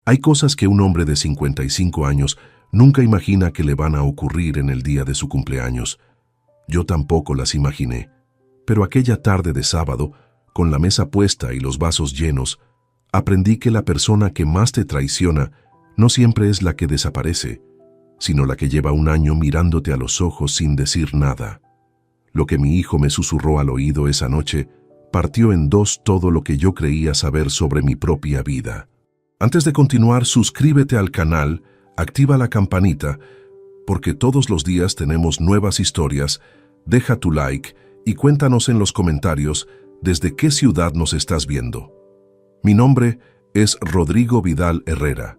Hay cosas que un hombre de 55 años nunca imagina que le van a ocurrir en el día de su cumpleaños. Yo tampoco las imaginé, pero aquella tarde de sábado, con la mesa puesta y los vasos llenos, aprendí que la persona que más te traiciona no siempre es la que desaparece, sino la que lleva un año mirándote a los ojos sin decir nada. Lo que mi hijo me susurró al oído esa noche partió en dos todo lo que yo creía saber sobre mi propia vida. Antes de continuar, suscríbete al canal, activa la campanita, porque todos los días tenemos nuevas historias. Deja tu like y cuéntanos en los comentarios desde qué ciudad nos estás viendo. Mi nombre es Rodrigo Vidal Herrera.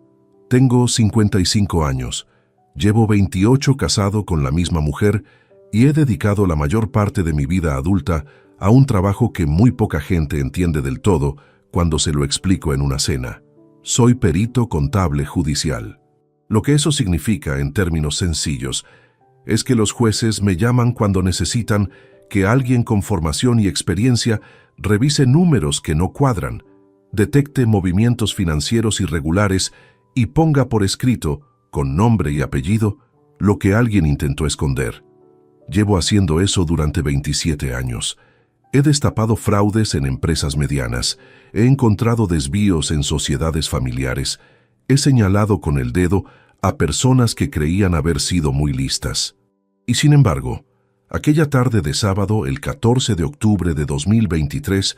Tengo 55 años. Llevo 28 casado con la misma mujer y he dedicado la mayor parte de mi vida adulta a un trabajo que muy poca gente entiende del todo cuando se lo explico en una cena. Soy perito contable judicial. Lo que eso significa en términos sencillos es que los jueces me llaman cuando necesitan que alguien con formación y experiencia revise números que no cuadran, detecte movimientos financieros irregulares y ponga por escrito, con nombre y apellido, lo que alguien intentó esconder. Llevo haciendo eso durante 27 años. He destapado fraudes en empresas medianas, he encontrado desvíos en sociedades familiares, he señalado con el dedo a personas que creían haber sido muy listas. Y sin embargo, aquella tarde de sábado, el 14 de octubre de 2023,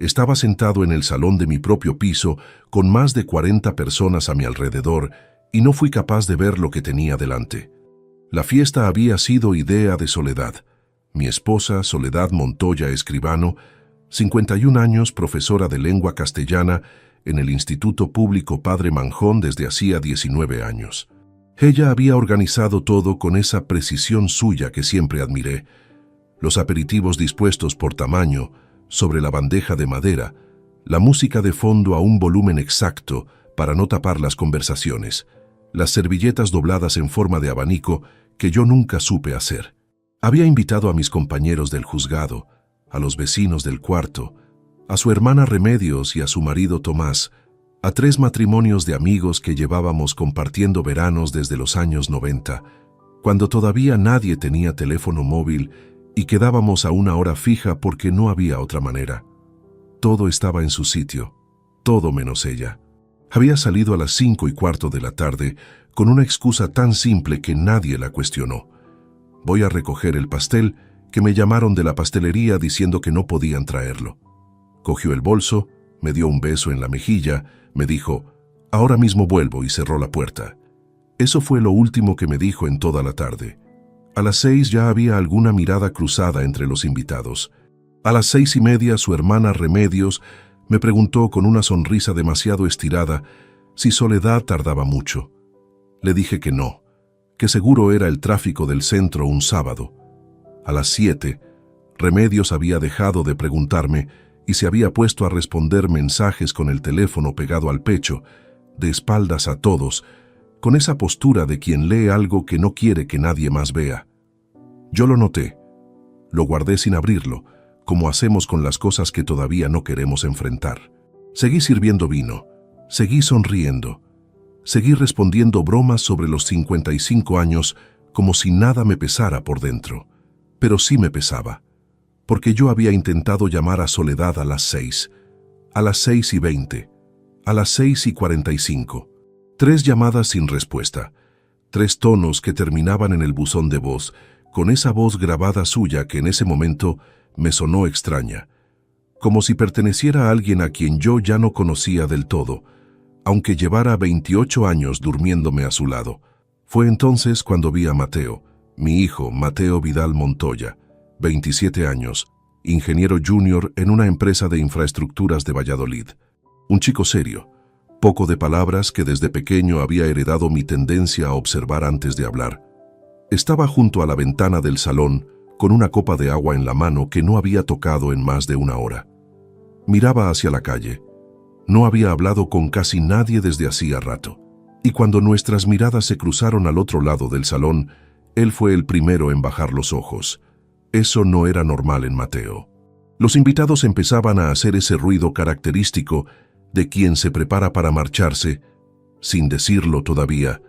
estaba sentado en el salón de mi propio piso con más de 40 personas a mi alrededor y no fui capaz de ver lo que tenía delante. La fiesta había sido idea de Soledad, mi esposa Soledad Montoya Escribano, 51 años, profesora de lengua castellana en el Instituto Público Padre Manjón desde hacía 19 años. Ella había organizado todo con esa precisión suya que siempre admiré. Los aperitivos dispuestos por tamaño, sobre la bandeja de madera, la música de fondo a un volumen exacto para no tapar las conversaciones, las servilletas dobladas en forma de abanico que yo nunca supe hacer. Había invitado a mis compañeros del juzgado, a los vecinos del cuarto, a su hermana Remedios y a su marido Tomás, a 3 matrimonios de amigos que llevábamos compartiendo veranos desde los años 90, cuando todavía nadie tenía teléfono móvil y quedábamos a una hora fija porque no había otra manera. Todo estaba en su sitio, todo menos ella. Había salido a las 5:15 de la tarde con una excusa tan simple que nadie la cuestionó. Voy a recoger el pastel, que me llamaron de la pastelería diciendo que no podían traerlo. Cogió el bolso, me dio un beso en la mejilla, me dijo, ahora mismo vuelvo, y cerró la puerta. Eso fue lo último que me dijo en toda la tarde. A las 6 ya había alguna mirada cruzada entre los invitados. A las 6:30 su hermana Remedios me preguntó con una sonrisa demasiado estirada si Soledad tardaba mucho. Le dije que no, que seguro era el tráfico del centro un sábado. A las 7, Remedios había dejado de preguntarme y se había puesto a responder mensajes con el teléfono pegado al pecho, de espaldas a todos, con esa postura de quien lee algo que no quiere que nadie más vea. Yo lo noté, lo guardé sin abrirlo, como hacemos con las cosas que todavía no queremos enfrentar. Seguí sirviendo vino, seguí sonriendo, seguí respondiendo bromas sobre los 55 años como si nada me pesara por dentro. Pero sí me pesaba, porque yo había intentado llamar a Soledad a las 6, a las 6:20, a las 6:45. 3 llamadas sin respuesta, 3 tonos que terminaban en el buzón de voz, con esa voz grabada suya que en ese momento me sonó extraña, como si perteneciera a alguien a quien yo ya no conocía del todo, aunque llevara 28 años durmiéndome a su lado. Fue entonces cuando vi a Mateo, mi hijo Mateo Vidal Montoya, 27 años, ingeniero junior en una empresa de infraestructuras de Valladolid. Un chico serio, poco de palabras, que desde pequeño había heredado mi tendencia a observar antes de hablar. Estaba junto a la ventana del salón, con una copa de agua en la mano que no había tocado en más de una hora. Miraba hacia la calle. No había hablado con casi nadie desde hacía rato. Y cuando nuestras miradas se cruzaron al otro lado del salón, él fue el primero en bajar los ojos. Eso no era normal en Mateo. Los invitados empezaban a hacer ese ruido característico de quien se prepara para marcharse, sin decirlo todavía,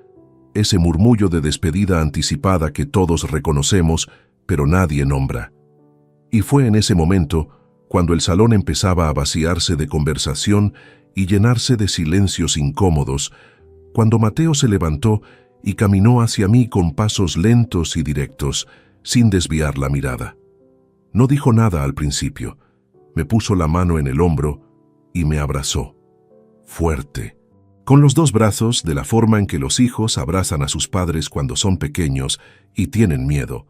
ese murmullo de despedida anticipada que todos reconocemos, pero nadie nombra. Y fue en ese momento, cuando el salón empezaba a vaciarse de conversación y llenarse de silencios incómodos, cuando Mateo se levantó y caminó hacia mí con pasos lentos y directos, sin desviar la mirada. No dijo nada al principio. Me puso la mano en el hombro y me abrazó. Fuerte. Con los dos brazos, de la forma en que los hijos abrazan a sus padres cuando son pequeños y tienen miedo.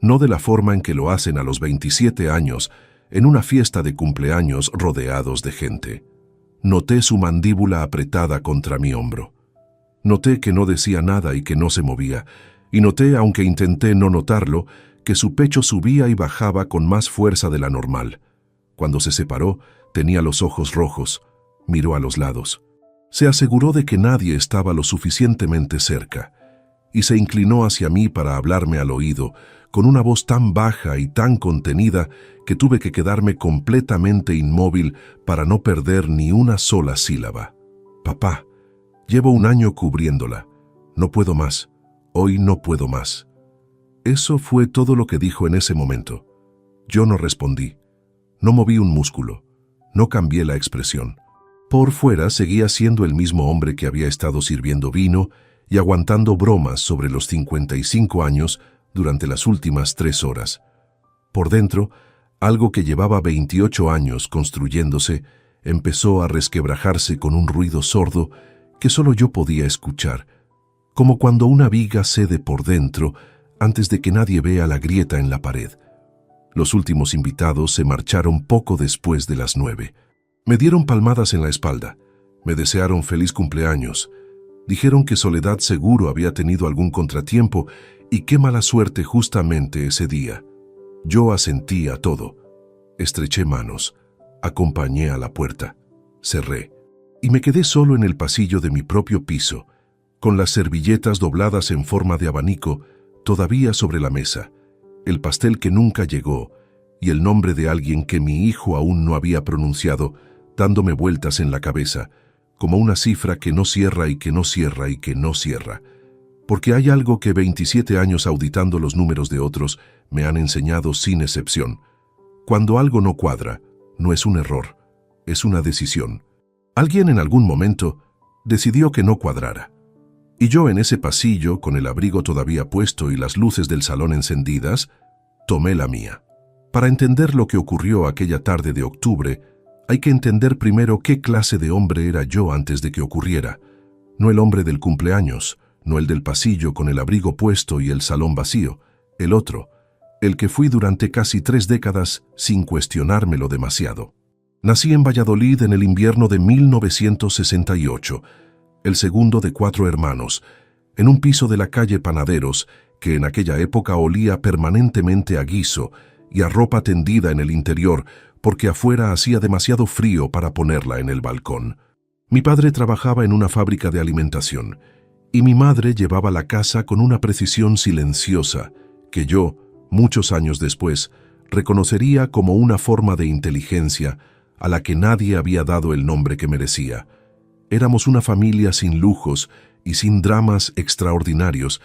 No de la forma en que lo hacen a los 27 años, en una fiesta de cumpleaños rodeados de gente. Noté su mandíbula apretada contra mi hombro. Noté que no decía nada y que no se movía, y noté, aunque intenté no notarlo, que su pecho subía y bajaba con más fuerza de la normal. Cuando se separó, tenía los ojos rojos, miró a los lados. Se aseguró de que nadie estaba lo suficientemente cerca, y se inclinó hacia mí para hablarme al oído, con una voz tan baja y tan contenida que tuve que quedarme completamente inmóvil para no perder ni una sola sílaba. Papá, llevo un año cubriéndola. No puedo más. Hoy no puedo más. Eso fue todo lo que dijo en ese momento. Yo no respondí. No moví un músculo. No cambié la expresión. Por fuera seguía siendo el mismo hombre que había estado sirviendo vino y aguantando bromas sobre los 55 años durante las últimas 3 horas. Por dentro, algo que llevaba 28 años construyéndose empezó a resquebrajarse con un ruido sordo que solo yo podía escuchar, como cuando una viga cede por dentro antes de que nadie vea la grieta en la pared. Los últimos invitados se marcharon poco después de las 9. Me dieron palmadas en la espalda, me desearon feliz cumpleaños, dijeron que Soledad seguro había tenido algún contratiempo y qué mala suerte justamente ese día. Yo asentí a todo, estreché manos, acompañé a la puerta, cerré y me quedé solo en el pasillo de mi propio piso, con las servilletas dobladas en forma de abanico todavía sobre la mesa, el pastel que nunca llegó y el nombre de alguien que mi hijo aún no había pronunciado, dándome vueltas en la cabeza, como una cifra que no cierra y que no cierra y que no cierra. Porque hay algo que 27 años auditando los números de otros me han enseñado sin excepción. Cuando algo no cuadra, no es un error, es una decisión. Alguien en algún momento decidió que no cuadrara. Y yo en ese pasillo, con el abrigo todavía puesto y las luces del salón encendidas, tomé la mía. Para entender lo que ocurrió aquella tarde de octubre, hay que entender primero qué clase de hombre era yo antes de que ocurriera. No el hombre del cumpleaños, no el del pasillo con el abrigo puesto y el salón vacío, el otro, el que fui durante casi 3 décadas sin cuestionármelo demasiado. Nací en Valladolid en el invierno de 1968, el segundo de 4 hermanos, en un piso de la calle Panaderos, que en aquella época olía permanentemente a guiso y a ropa tendida en el interior, porque afuera hacía demasiado frío para ponerla en el balcón. Mi padre trabajaba en una fábrica de alimentación, y mi madre llevaba la casa con una precisión silenciosa, que yo, muchos años después, reconocería como una forma de inteligencia a la que nadie había dado el nombre que merecía. Éramos una familia sin lujos y sin dramas extraordinarios,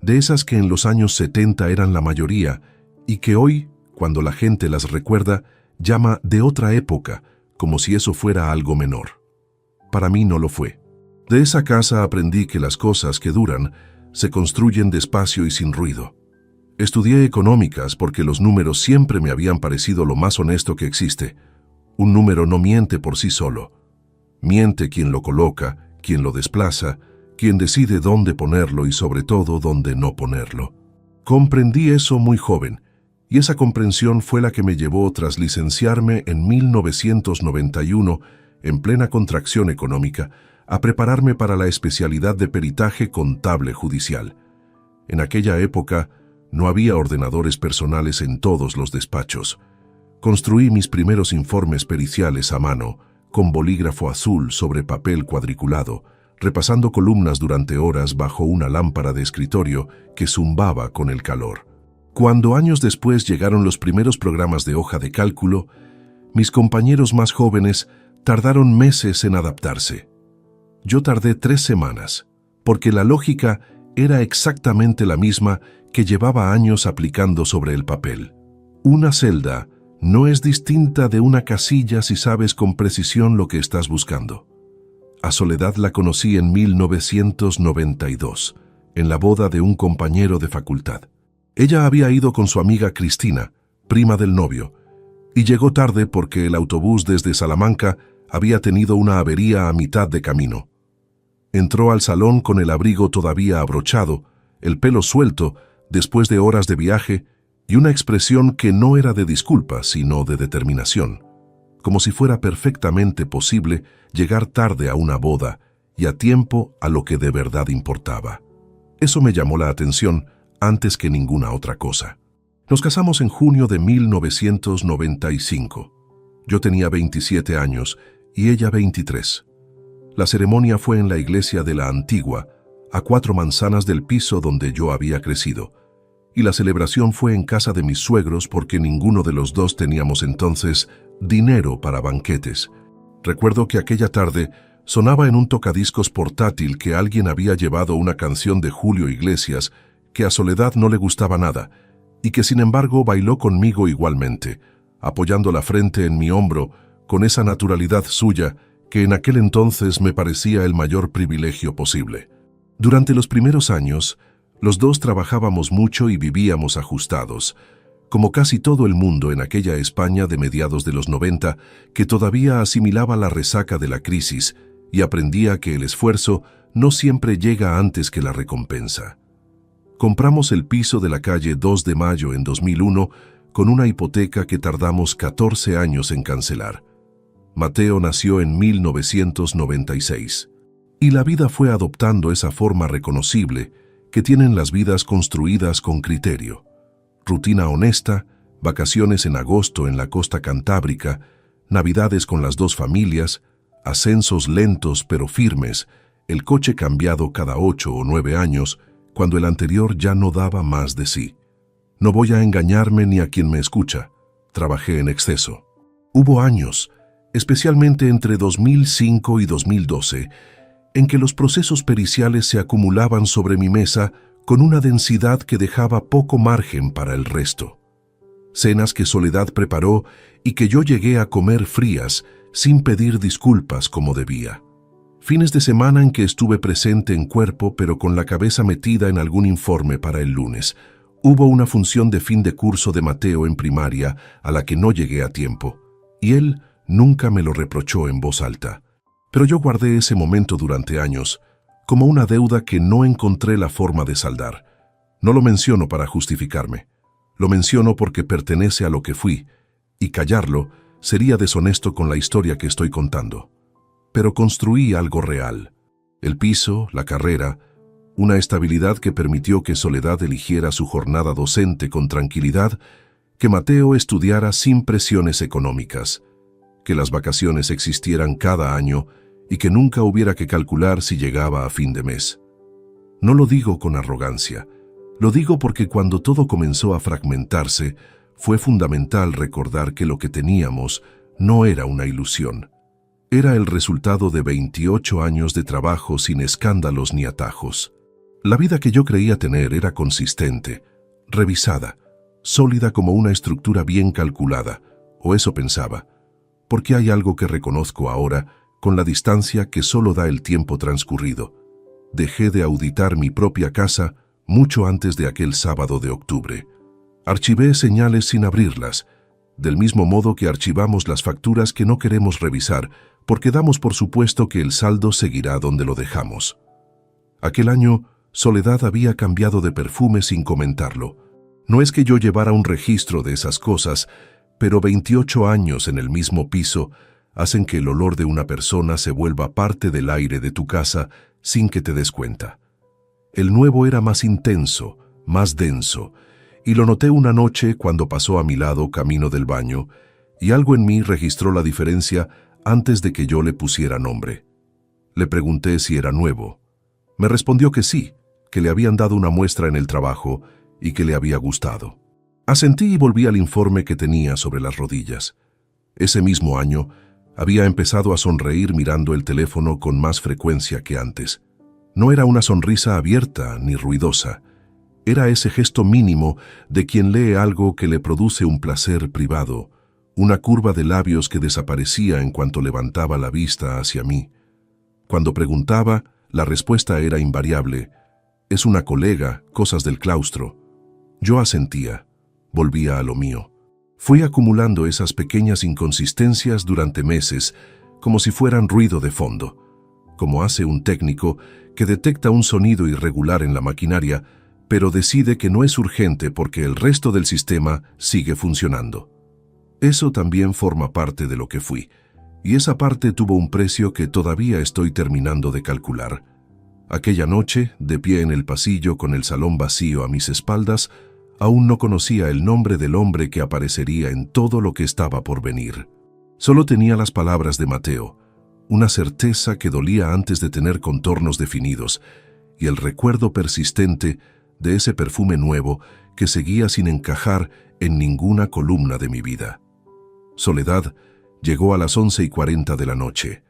de esas que en los años 70 eran la mayoría, y que hoy, cuando la gente las recuerda, llama de otra época, como si eso fuera algo menor. Para mí no lo fue. De esa casa aprendí que las cosas que duran se construyen despacio y sin ruido. Estudié económicas porque los números siempre me habían parecido lo más honesto que existe. Un número no miente por sí solo. Miente quien lo coloca, quien lo desplaza, quien decide dónde ponerlo y sobre todo dónde no ponerlo. Comprendí eso muy joven, y esa comprensión fue la que me llevó, tras licenciarme en 1991, en plena contracción económica, a prepararme para la especialidad de peritaje contable judicial. En aquella época no había ordenadores personales en todos los despachos. Construí mis primeros informes periciales a mano, con bolígrafo azul sobre papel cuadriculado, repasando columnas durante horas bajo una lámpara de escritorio que zumbaba con el calor. Cuando años después llegaron los primeros programas de hoja de cálculo, mis compañeros más jóvenes tardaron meses en adaptarse. Yo tardé 3 semanas, porque la lógica era exactamente la misma que llevaba años aplicando sobre el papel. Una celda no es distinta de una casilla si sabes con precisión lo que estás buscando. A Soledad la conocí en 1992, en la boda de un compañero de facultad. Ella había ido con su amiga Cristina, prima del novio, y llegó tarde porque el autobús desde Salamanca había tenido una avería a mitad de camino. Entró al salón con el abrigo todavía abrochado, el pelo suelto, después de horas de viaje, y una expresión que no era de disculpa, sino de determinación, como si fuera perfectamente posible llegar tarde a una boda y a tiempo a lo que de verdad importaba. Eso me llamó la atención antes que ninguna otra cosa. Nos casamos en junio de 1995. Yo tenía 27 años y ella 23. La ceremonia fue en la iglesia de la Antigua, a 4 manzanas del piso donde yo había crecido, y la celebración fue en casa de mis suegros porque ninguno de los dos teníamos entonces dinero para banquetes. Recuerdo que aquella tarde sonaba en un tocadiscos portátil que alguien había llevado una canción de Julio Iglesias que a Soledad no le gustaba nada, y que sin embargo bailó conmigo igualmente, apoyando la frente en mi hombro con esa naturalidad suya que en aquel entonces me parecía el mayor privilegio posible. Durante los primeros años, los dos trabajábamos mucho y vivíamos ajustados, como casi todo el mundo en aquella España de mediados de los 90, que todavía asimilaba la resaca de la crisis y aprendía que el esfuerzo no siempre llega antes que la recompensa. Compramos el piso de la calle 2 de Mayo en 2001 con una hipoteca que tardamos 14 años en cancelar. Mateo nació en 1996, y la vida fue adoptando esa forma reconocible que tienen las vidas construidas con criterio. Rutina honesta, vacaciones en agosto en la costa cantábrica, navidades con las dos familias, ascensos lentos pero firmes, el coche cambiado cada 8 o 9 años, cuando el anterior ya no daba más de sí. No voy a engañarme ni a quien me escucha. Trabajé en exceso. Hubo años, especialmente entre 2005 y 2012, en que los procesos periciales se acumulaban sobre mi mesa con una densidad que dejaba poco margen para el resto. Cenas que Soledad preparó y que yo llegué a comer frías, sin pedir disculpas como debía. Fines de semana en que estuve presente en cuerpo, pero con la cabeza metida en algún informe para el lunes. Hubo una función de fin de curso de Mateo en primaria a la que no llegué a tiempo, y él nunca me lo reprochó en voz alta. Pero yo guardé ese momento durante años, como una deuda que no encontré la forma de saldar. No lo menciono para justificarme. Lo menciono porque pertenece a lo que fui, y callarlo sería deshonesto con la historia que estoy contando. Pero construí algo real. El piso, la carrera, una estabilidad que permitió que Soledad eligiera su jornada docente con tranquilidad, que Mateo estudiara sin presiones económicas, que las vacaciones existieran cada año y que nunca hubiera que calcular si llegaba a fin de mes. No lo digo con arrogancia, lo digo porque cuando todo comenzó a fragmentarse, fue fundamental recordar que lo que teníamos no era una ilusión. Era el resultado de 28 años de trabajo sin escándalos ni atajos. La vida que yo creía tener era consistente, revisada, sólida como una estructura bien calculada, o eso pensaba, porque hay algo que reconozco ahora con la distancia que solo da el tiempo transcurrido. Dejé de auditar mi propia casa mucho antes de aquel sábado de octubre. Archivé señales sin abrirlas, del mismo modo que archivamos las facturas que no queremos revisar, porque damos por supuesto que el saldo seguirá donde lo dejamos. Aquel año, Soledad había cambiado de perfume sin comentarlo. No es que yo llevara un registro de esas cosas, pero 28 años en el mismo piso hacen que el olor de una persona se vuelva parte del aire de tu casa sin que te des cuenta. El nuevo era más intenso, más denso, y lo noté una noche cuando pasó a mi lado camino del baño, y algo en mí registró la diferencia antes de que yo le pusiera nombre. Le pregunté si era nuevo. Me respondió que sí, que le habían dado una muestra en el trabajo y que le había gustado. Asentí y volví al informe que tenía sobre las rodillas. Ese mismo año, Había empezado a sonreír mirando el teléfono con más frecuencia que antes. No era una sonrisa abierta ni ruidosa. Era ese gesto mínimo de quien lee algo que le produce un placer privado, una curva de labios que desaparecía en cuanto levantaba la vista hacia mí. Cuando preguntaba, la respuesta era invariable. «Es una colega, cosas del claustro». Yo asentía. Volvía a lo mío. Fui acumulando esas pequeñas inconsistencias durante meses, como si fueran ruido de fondo, como hace un técnico que detecta un sonido irregular en la maquinaria, pero decide que no es urgente porque el resto del sistema sigue funcionando. Eso también forma parte de lo que fui, y esa parte tuvo un precio que todavía estoy terminando de calcular. Aquella noche, de pie en el pasillo con el salón vacío a mis espaldas, aún no conocía el nombre del hombre que aparecería en todo lo que estaba por venir. Solo tenía las palabras de Mateo, una certeza que dolía antes de tener contornos definidos, y el recuerdo persistente de ese perfume nuevo que seguía sin encajar en ninguna columna de mi vida. Soledad llegó a las 11:40 de la noche.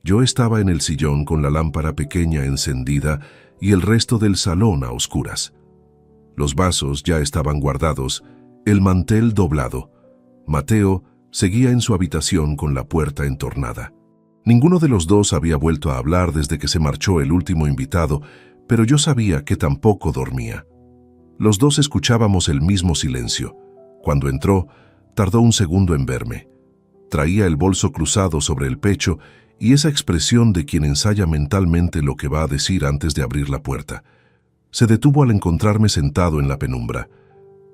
Yo estaba en el sillón con la lámpara pequeña encendida y el resto del salón a oscuras. Los vasos ya estaban guardados, el mantel doblado. Mateo seguía en su habitación con la puerta entornada. Ninguno de los dos había vuelto a hablar desde que se marchó el último invitado, pero yo sabía que tampoco dormía. Los dos escuchábamos el mismo silencio. Cuando entró, tardó un segundo en verme. Traía el bolso cruzado sobre el pecho y esa expresión de quien ensaya mentalmente lo que va a decir antes de abrir la puerta. Se detuvo al encontrarme sentado en la penumbra.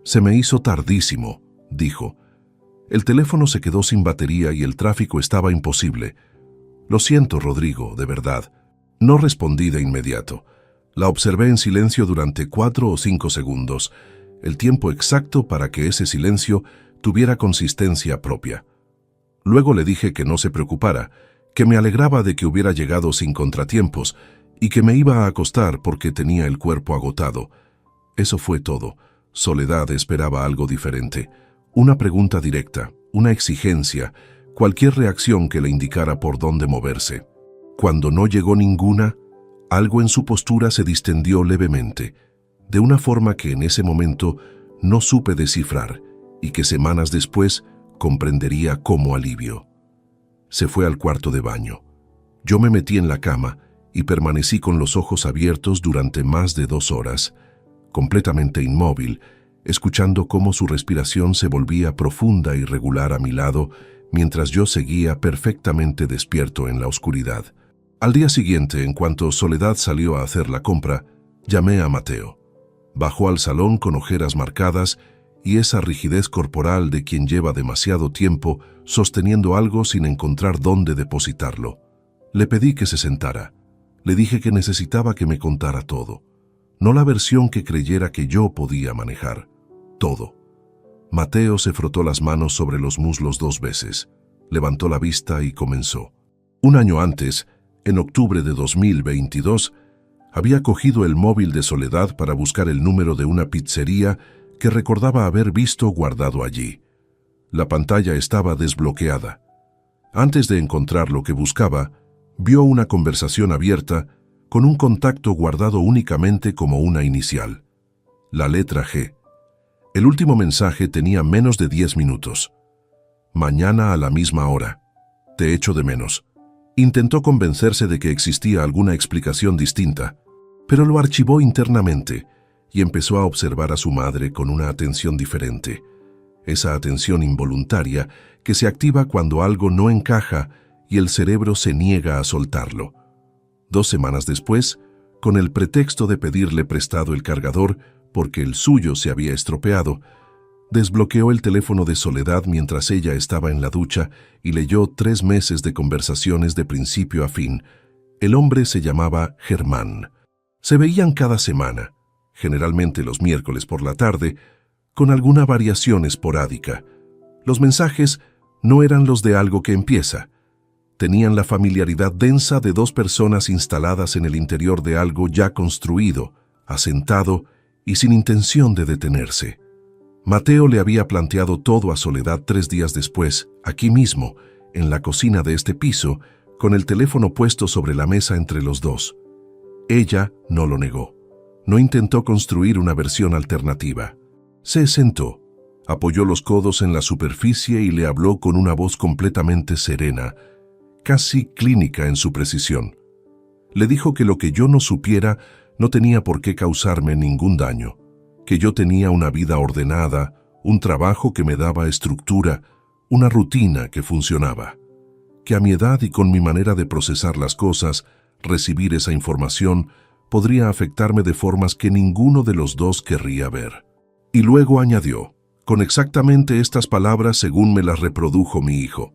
«Se me hizo tardísimo», dijo. «El teléfono se quedó sin batería y el tráfico estaba imposible». «Lo siento, Rodrigo, de verdad». No respondí de inmediato. La observé en silencio durante 4 o 5 segundos, el tiempo exacto para que ese silencio tuviera consistencia propia. Luego le dije que no se preocupara, que me alegraba de que hubiera llegado sin contratiempos y que me iba a acostar porque tenía el cuerpo agotado. Eso fue todo. Soledad esperaba algo diferente. Una pregunta directa, una exigencia, cualquier reacción que le indicara por dónde moverse. Cuando no llegó ninguna, algo en su postura se distendió levemente, de una forma que en ese momento no supe descifrar y que semanas después comprendería como alivio. Se fue al cuarto de baño. Yo me metí en la cama y permanecí con los ojos abiertos durante más de 2 horas, completamente inmóvil, escuchando cómo su respiración se volvía profunda y regular a mi lado, mientras yo seguía perfectamente despierto en la oscuridad. Al día siguiente, en cuanto Soledad salió a hacer la compra, llamé a Mateo. Bajó al salón con ojeras marcadas y esa rigidez corporal de quien lleva demasiado tiempo sosteniendo algo sin encontrar dónde depositarlo. Le pedí que se sentara. Le dije que necesitaba que me contara todo. No la versión que creyera que yo podía manejar. Todo. Mateo se frotó las manos sobre los muslos 2 veces. Levantó la vista y comenzó. Un año antes, en octubre de 2022, había cogido el móvil de Soledad para buscar el número de una pizzería que recordaba haber visto guardado allí. La pantalla estaba desbloqueada. Antes de encontrar lo que buscaba, vio una conversación abierta con un contacto guardado únicamente como una inicial. La letra G. El último mensaje tenía menos de 10 minutos. «Mañana a la misma hora. Te echo de menos». Intentó convencerse de que existía alguna explicación distinta, pero lo archivó internamente y empezó a observar a su madre con una atención diferente. Esa atención involuntaria que se activa cuando algo no encaja y el cerebro se niega a soltarlo. 2 semanas después, con el pretexto de pedirle prestado el cargador porque el suyo se había estropeado, desbloqueó el teléfono de Soledad mientras ella estaba en la ducha y leyó 3 meses de conversaciones de principio a fin. El hombre se llamaba Germán. Se veían cada semana, generalmente los miércoles por la tarde, con alguna variación esporádica. Los mensajes no eran los de algo que empieza. Tenían la familiaridad densa de 2 personas instaladas en el interior de algo ya construido, asentado y sin intención de detenerse. Mateo le había planteado todo a Soledad 3 días después, aquí mismo, en la cocina de este piso, con el teléfono puesto sobre la mesa entre los dos. Ella no lo negó. No intentó construir una versión alternativa. Se sentó, apoyó los codos en la superficie y le habló con una voz completamente serena, casi clínica en su precisión. Le dijo que lo que yo no supiera no tenía por qué causarme ningún daño, que yo tenía una vida ordenada, un trabajo que me daba estructura, una rutina que funcionaba, que a mi edad y con mi manera de procesar las cosas, recibir esa información podría afectarme de formas que ninguno de los dos querría ver. Y luego añadió, con exactamente estas palabras según me las reprodujo mi hijo: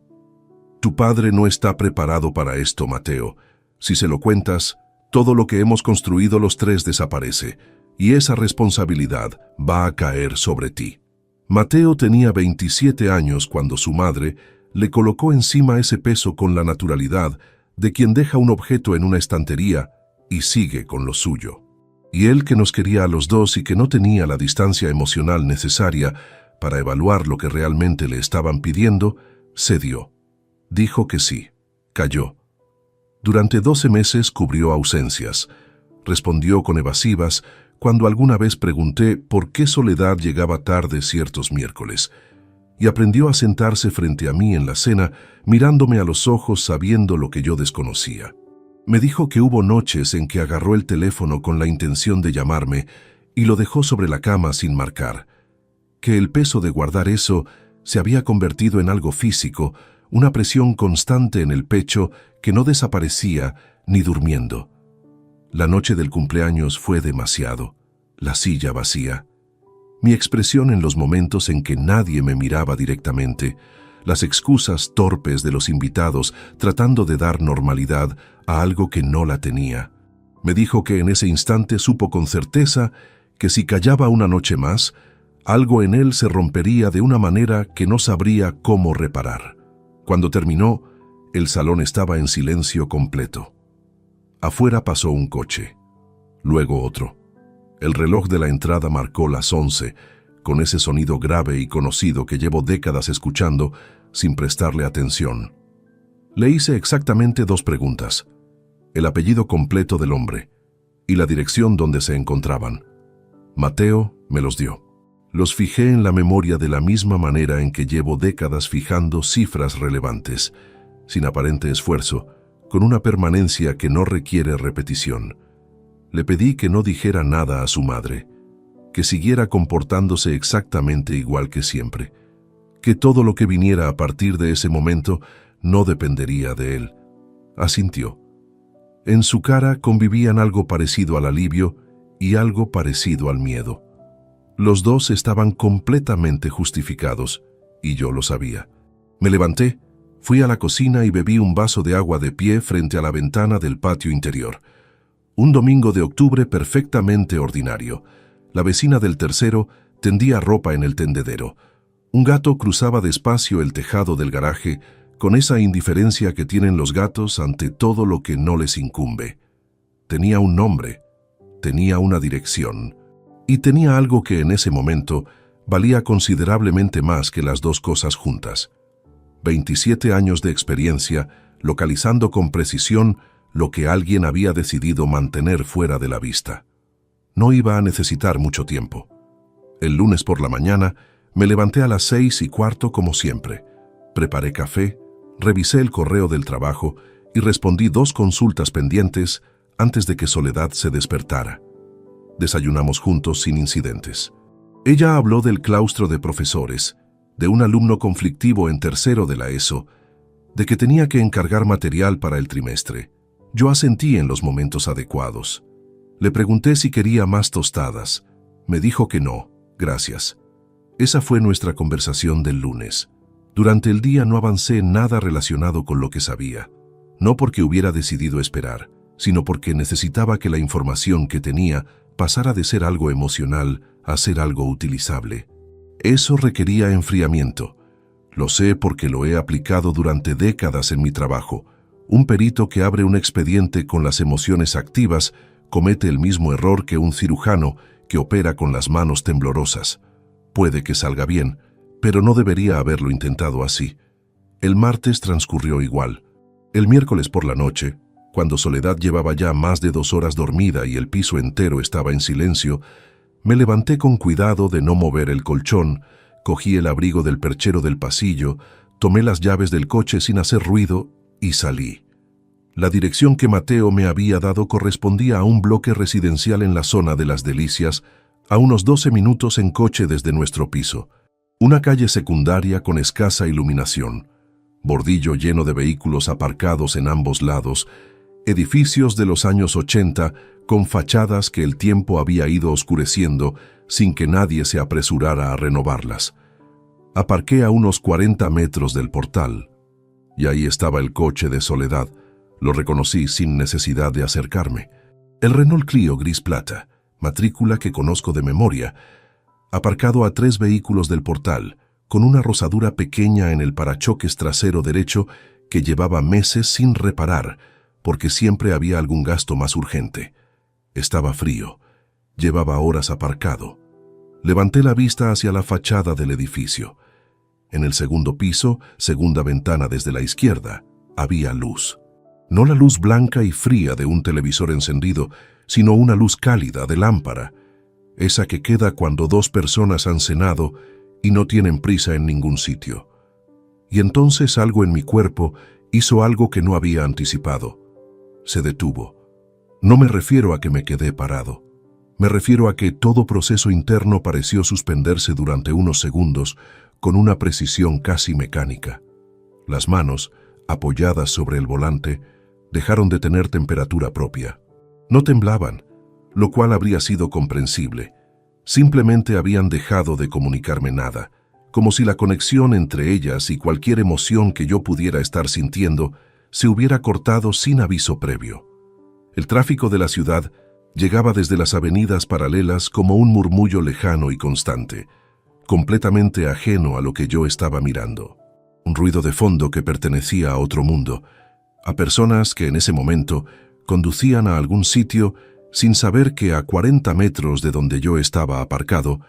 tu padre no está preparado para esto, Mateo. Si se lo cuentas, todo lo que hemos construido los tres desaparece, y esa responsabilidad va a caer sobre ti. Mateo tenía 27 años cuando su madre le colocó encima ese peso con la naturalidad de quien deja un objeto en una estantería y sigue con lo suyo. Y él, que nos quería a los dos y que no tenía la distancia emocional necesaria para evaluar lo que realmente le estaban pidiendo, cedió. Dijo que sí. Calló. Durante 12 meses cubrió ausencias. Respondió con evasivas cuando alguna vez pregunté por qué Soledad llegaba tarde ciertos miércoles, y aprendió a sentarse frente a mí en la cena, mirándome a los ojos sabiendo lo que yo desconocía. Me dijo que hubo noches en que agarró el teléfono con la intención de llamarme y lo dejó sobre la cama sin marcar, que el peso de guardar eso se había convertido en algo físico, una presión constante en el pecho que no desaparecía ni durmiendo. La noche del cumpleaños fue demasiado, la silla vacía. Mi expresión en los momentos en que nadie me miraba directamente, las excusas torpes de los invitados tratando de dar normalidad a algo que no la tenía. Me dijo que en ese instante supo con certeza que si callaba una noche más, algo en él se rompería de una manera que no sabría cómo reparar. Cuando terminó, el salón estaba en silencio completo. Afuera pasó un coche, luego otro. El reloj de la entrada marcó las 11, con ese sonido grave y conocido que llevo décadas escuchando sin prestarle atención. Le hice exactamente 2 preguntas: el apellido completo del hombre y la dirección donde se encontraban. Mateo me los dio. Los fijé en la memoria de la misma manera en que llevo décadas fijando cifras relevantes, sin aparente esfuerzo, con una permanencia que no requiere repetición. Le pedí que no dijera nada a su madre, que siguiera comportándose exactamente igual que siempre, que todo lo que viniera a partir de ese momento no dependería de él. Asintió. En su cara convivían algo parecido al alivio y algo parecido al miedo. Los dos estaban completamente justificados, y yo lo sabía. Me levanté, fui a la cocina y bebí un vaso de agua de pie frente a la ventana del patio interior. Un domingo de octubre perfectamente ordinario. La vecina del tercero tendía ropa en el tendedero. Un gato cruzaba despacio el tejado del garaje con esa indiferencia que tienen los gatos ante todo lo que no les incumbe. Tenía un nombre, tenía una dirección, y tenía algo que en ese momento valía considerablemente más que las 2 cosas juntas. 27 años de experiencia, localizando con precisión lo que alguien había decidido mantener fuera de la vista. No iba a necesitar mucho tiempo. El lunes por la mañana me levanté a las 6:15 como siempre. Preparé café, revisé el correo del trabajo y respondí 2 consultas pendientes antes de que Soledad se despertara. Desayunamos juntos sin incidentes. Ella habló del claustro de profesores, de un alumno conflictivo en tercero de la ESO, de que tenía que encargar material para el trimestre. Yo asentí en los momentos adecuados. Le pregunté si quería más tostadas. Me dijo que no, gracias. Esa fue nuestra conversación del lunes. Durante el día no avancé nada relacionado con lo que sabía. No porque hubiera decidido esperar, sino porque necesitaba que la información que tenía pasara de ser algo emocional a ser algo utilizable. Eso requería enfriamiento. Lo sé porque lo he aplicado durante décadas en mi trabajo. Un perito que abre un expediente con las emociones activas comete el mismo error que un cirujano que opera con las manos temblorosas. Puede que salga bien, pero no debería haberlo intentado así. El martes transcurrió igual. El miércoles por la noche, cuando Soledad llevaba ya más de 2 horas dormida y el piso entero estaba en silencio, me levanté con cuidado de no mover el colchón, cogí el abrigo del perchero del pasillo, tomé las llaves del coche sin hacer ruido y salí. La dirección que Mateo me había dado correspondía a un bloque residencial en la zona de Las Delicias, a unos 12 minutos en coche desde nuestro piso. Una calle secundaria con escasa iluminación, bordillo lleno de vehículos aparcados en ambos lados, edificios de los años 80 con fachadas que el tiempo había ido oscureciendo sin que nadie se apresurara a renovarlas. Aparqué a unos 40 metros del portal, y ahí estaba el coche de Soledad. Lo reconocí sin necesidad de acercarme. El Renault Clio gris plata, matrícula que conozco de memoria, aparcado a 3 vehículos del portal, con una rozadura pequeña en el parachoques trasero derecho que llevaba meses sin reparar, porque siempre había algún gasto más urgente. Estaba frío. Llevaba horas aparcado. Levanté la vista hacia la fachada del edificio. En el segundo piso, segunda ventana desde la izquierda, había luz. No la luz blanca y fría de un televisor encendido, sino una luz cálida de lámpara, esa que queda cuando 2 personas han cenado y no tienen prisa en ningún sitio. Y entonces algo en mi cuerpo hizo algo que no había anticipado. Se detuvo. No me refiero a que me quedé parado. Me refiero a que todo proceso interno pareció suspenderse durante unos segundos con una precisión casi mecánica. Las manos, apoyadas sobre el volante, dejaron de tener temperatura propia. No temblaban, lo cual habría sido comprensible. Simplemente habían dejado de comunicarme nada, como si la conexión entre ellas y cualquier emoción que yo pudiera estar sintiendo se hubiera cortado sin aviso previo. El tráfico de la ciudad llegaba desde las avenidas paralelas como un murmullo lejano y constante, completamente ajeno a lo que yo estaba mirando. Un ruido de fondo que pertenecía a otro mundo, a personas que en ese momento conducían a algún sitio sin saber que a 40 metros de donde yo estaba aparcado,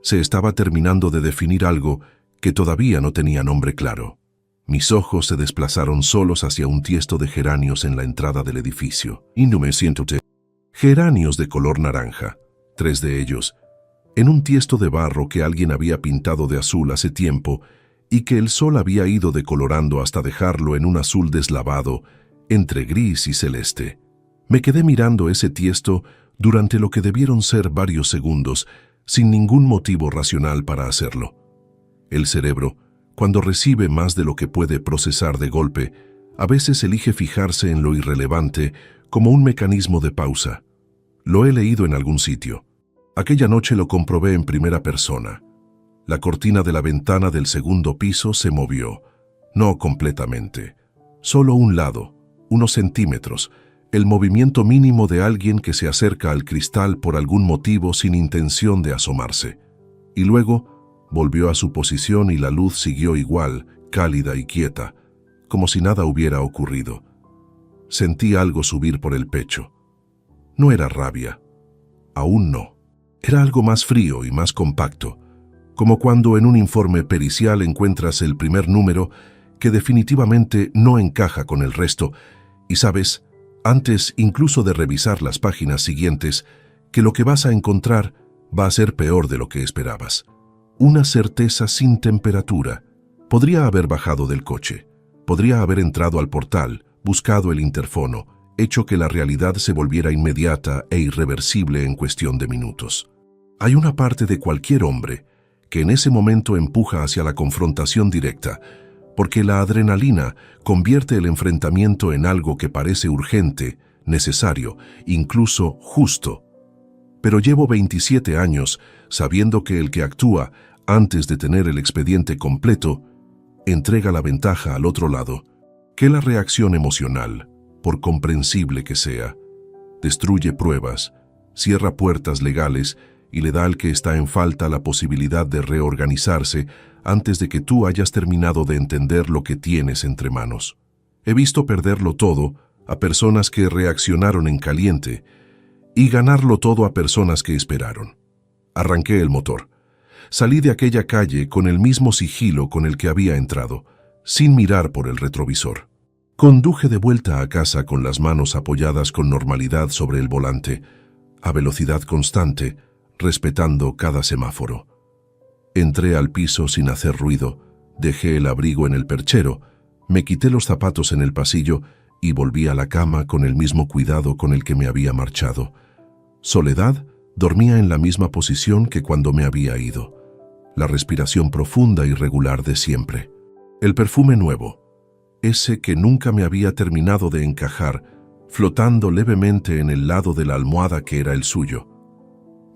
se estaba terminando de definir algo que todavía no tenía nombre claro. Mis ojos se desplazaron solos hacia un tiesto de geranios en la entrada del edificio. Y no me siento geranios de color naranja, 3 de ellos, en un tiesto de barro que alguien había pintado de azul hace tiempo y que el sol había ido decolorando hasta dejarlo en un azul deslavado, entre gris y celeste. Me quedé mirando ese tiesto durante lo que debieron ser varios segundos, sin ningún motivo racional para hacerlo. El cerebro, cuando recibe más de lo que puede procesar de golpe, a veces elige fijarse en lo irrelevante como un mecanismo de pausa. Lo he leído en algún sitio. Aquella noche lo comprobé en primera persona. La cortina de la ventana del segundo piso se movió. No completamente. Solo un lado, unos centímetros, el movimiento mínimo de alguien que se acerca al cristal por algún motivo sin intención de asomarse. Y luego volvió a su posición y la luz siguió igual, cálida y quieta, como si nada hubiera ocurrido. Sentí algo subir por el pecho. No era rabia. Aún no. Era algo más frío y más compacto, como cuando en un informe pericial encuentras el primer número que definitivamente no encaja con el resto, y sabes, antes incluso de revisar las páginas siguientes, que lo que vas a encontrar va a ser peor de lo que esperabas. Una certeza sin temperatura. Podría haber bajado del coche, podría haber entrado al portal, buscado el interfono, hecho que la realidad se volviera inmediata e irreversible en cuestión de minutos. Hay una parte de cualquier hombre que en ese momento empuja hacia la confrontación directa, porque la adrenalina convierte el enfrentamiento en algo que parece urgente, necesario, incluso justo. Pero llevo 27 años sabiendo que el que actúa antes de tener el expediente completo entrega la ventaja al otro lado, que la reacción emocional, por comprensible que sea, destruye pruebas, cierra puertas legales y le da al que está en falta la posibilidad de reorganizarse antes de que tú hayas terminado de entender lo que tienes entre manos. He visto perderlo todo a personas que reaccionaron en caliente y ganarlo todo a personas que esperaron. Arranqué el motor. Salí de aquella calle con el mismo sigilo con el que había entrado, sin mirar por el retrovisor. Conduje de vuelta a casa con las manos apoyadas con normalidad sobre el volante, a velocidad constante, respetando cada semáforo. Entré al piso sin hacer ruido, dejé el abrigo en el perchero, me quité los zapatos en el pasillo y volví a la cama con el mismo cuidado con el que me había marchado. Soledad dormía en la misma posición que cuando me había ido, la respiración profunda y regular de siempre. El perfume nuevo, ese que nunca me había terminado de encajar, flotando levemente en el lado de la almohada que era el suyo.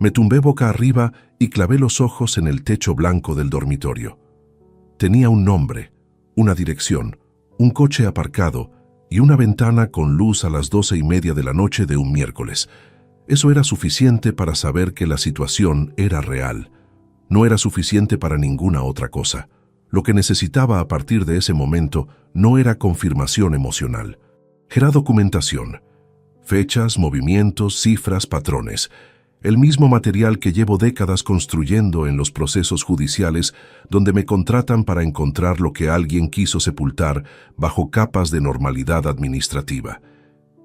Me tumbé boca arriba y clavé los ojos en el techo blanco del dormitorio. Tenía un nombre, una dirección, un coche aparcado y una ventana con luz a las 12:30 de la noche de un miércoles. Eso era suficiente para saber que la situación era real. No era suficiente para ninguna otra cosa. Lo que necesitaba a partir de ese momento no era confirmación emocional. Era documentación. Fechas, movimientos, cifras, patrones. El mismo material que llevo décadas construyendo en los procesos judiciales donde me contratan para encontrar lo que alguien quiso sepultar bajo capas de normalidad administrativa.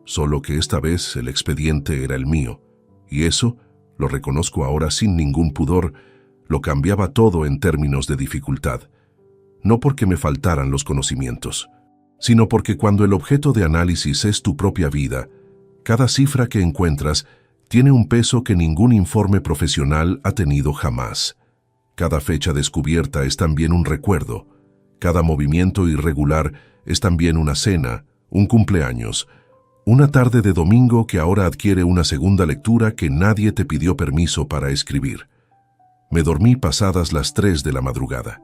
Solo que esta vez el expediente era el mío. Y eso, lo reconozco ahora sin ningún pudor, lo cambiaba todo en términos de dificultad. No porque me faltaran los conocimientos, sino porque cuando el objeto de análisis es tu propia vida, cada cifra que encuentras tiene un peso que ningún informe profesional ha tenido jamás. Cada fecha descubierta es también un recuerdo. Cada movimiento irregular es también una cena, un cumpleaños, una tarde de domingo que ahora adquiere una segunda lectura que nadie te pidió permiso para escribir. Me dormí pasadas las 3 de la madrugada.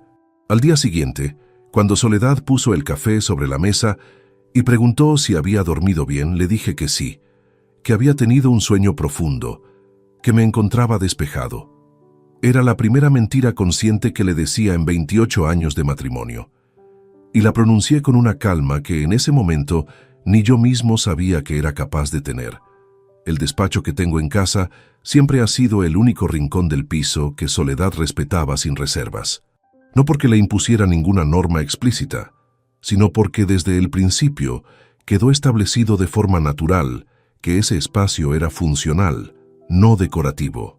Al día siguiente, cuando Soledad puso el café sobre la mesa y preguntó si había dormido bien, le dije que sí, que había tenido un sueño profundo, que me encontraba despejado. Era la primera mentira consciente que le decía en 28 años de matrimonio. Y la pronuncié con una calma que en ese momento ni yo mismo sabía que era capaz de tener. El despacho que tengo en casa siempre ha sido el único rincón del piso que Soledad respetaba sin reservas. No porque le impusiera ninguna norma explícita, sino porque desde el principio quedó establecido de forma natural que ese espacio era funcional, no decorativo.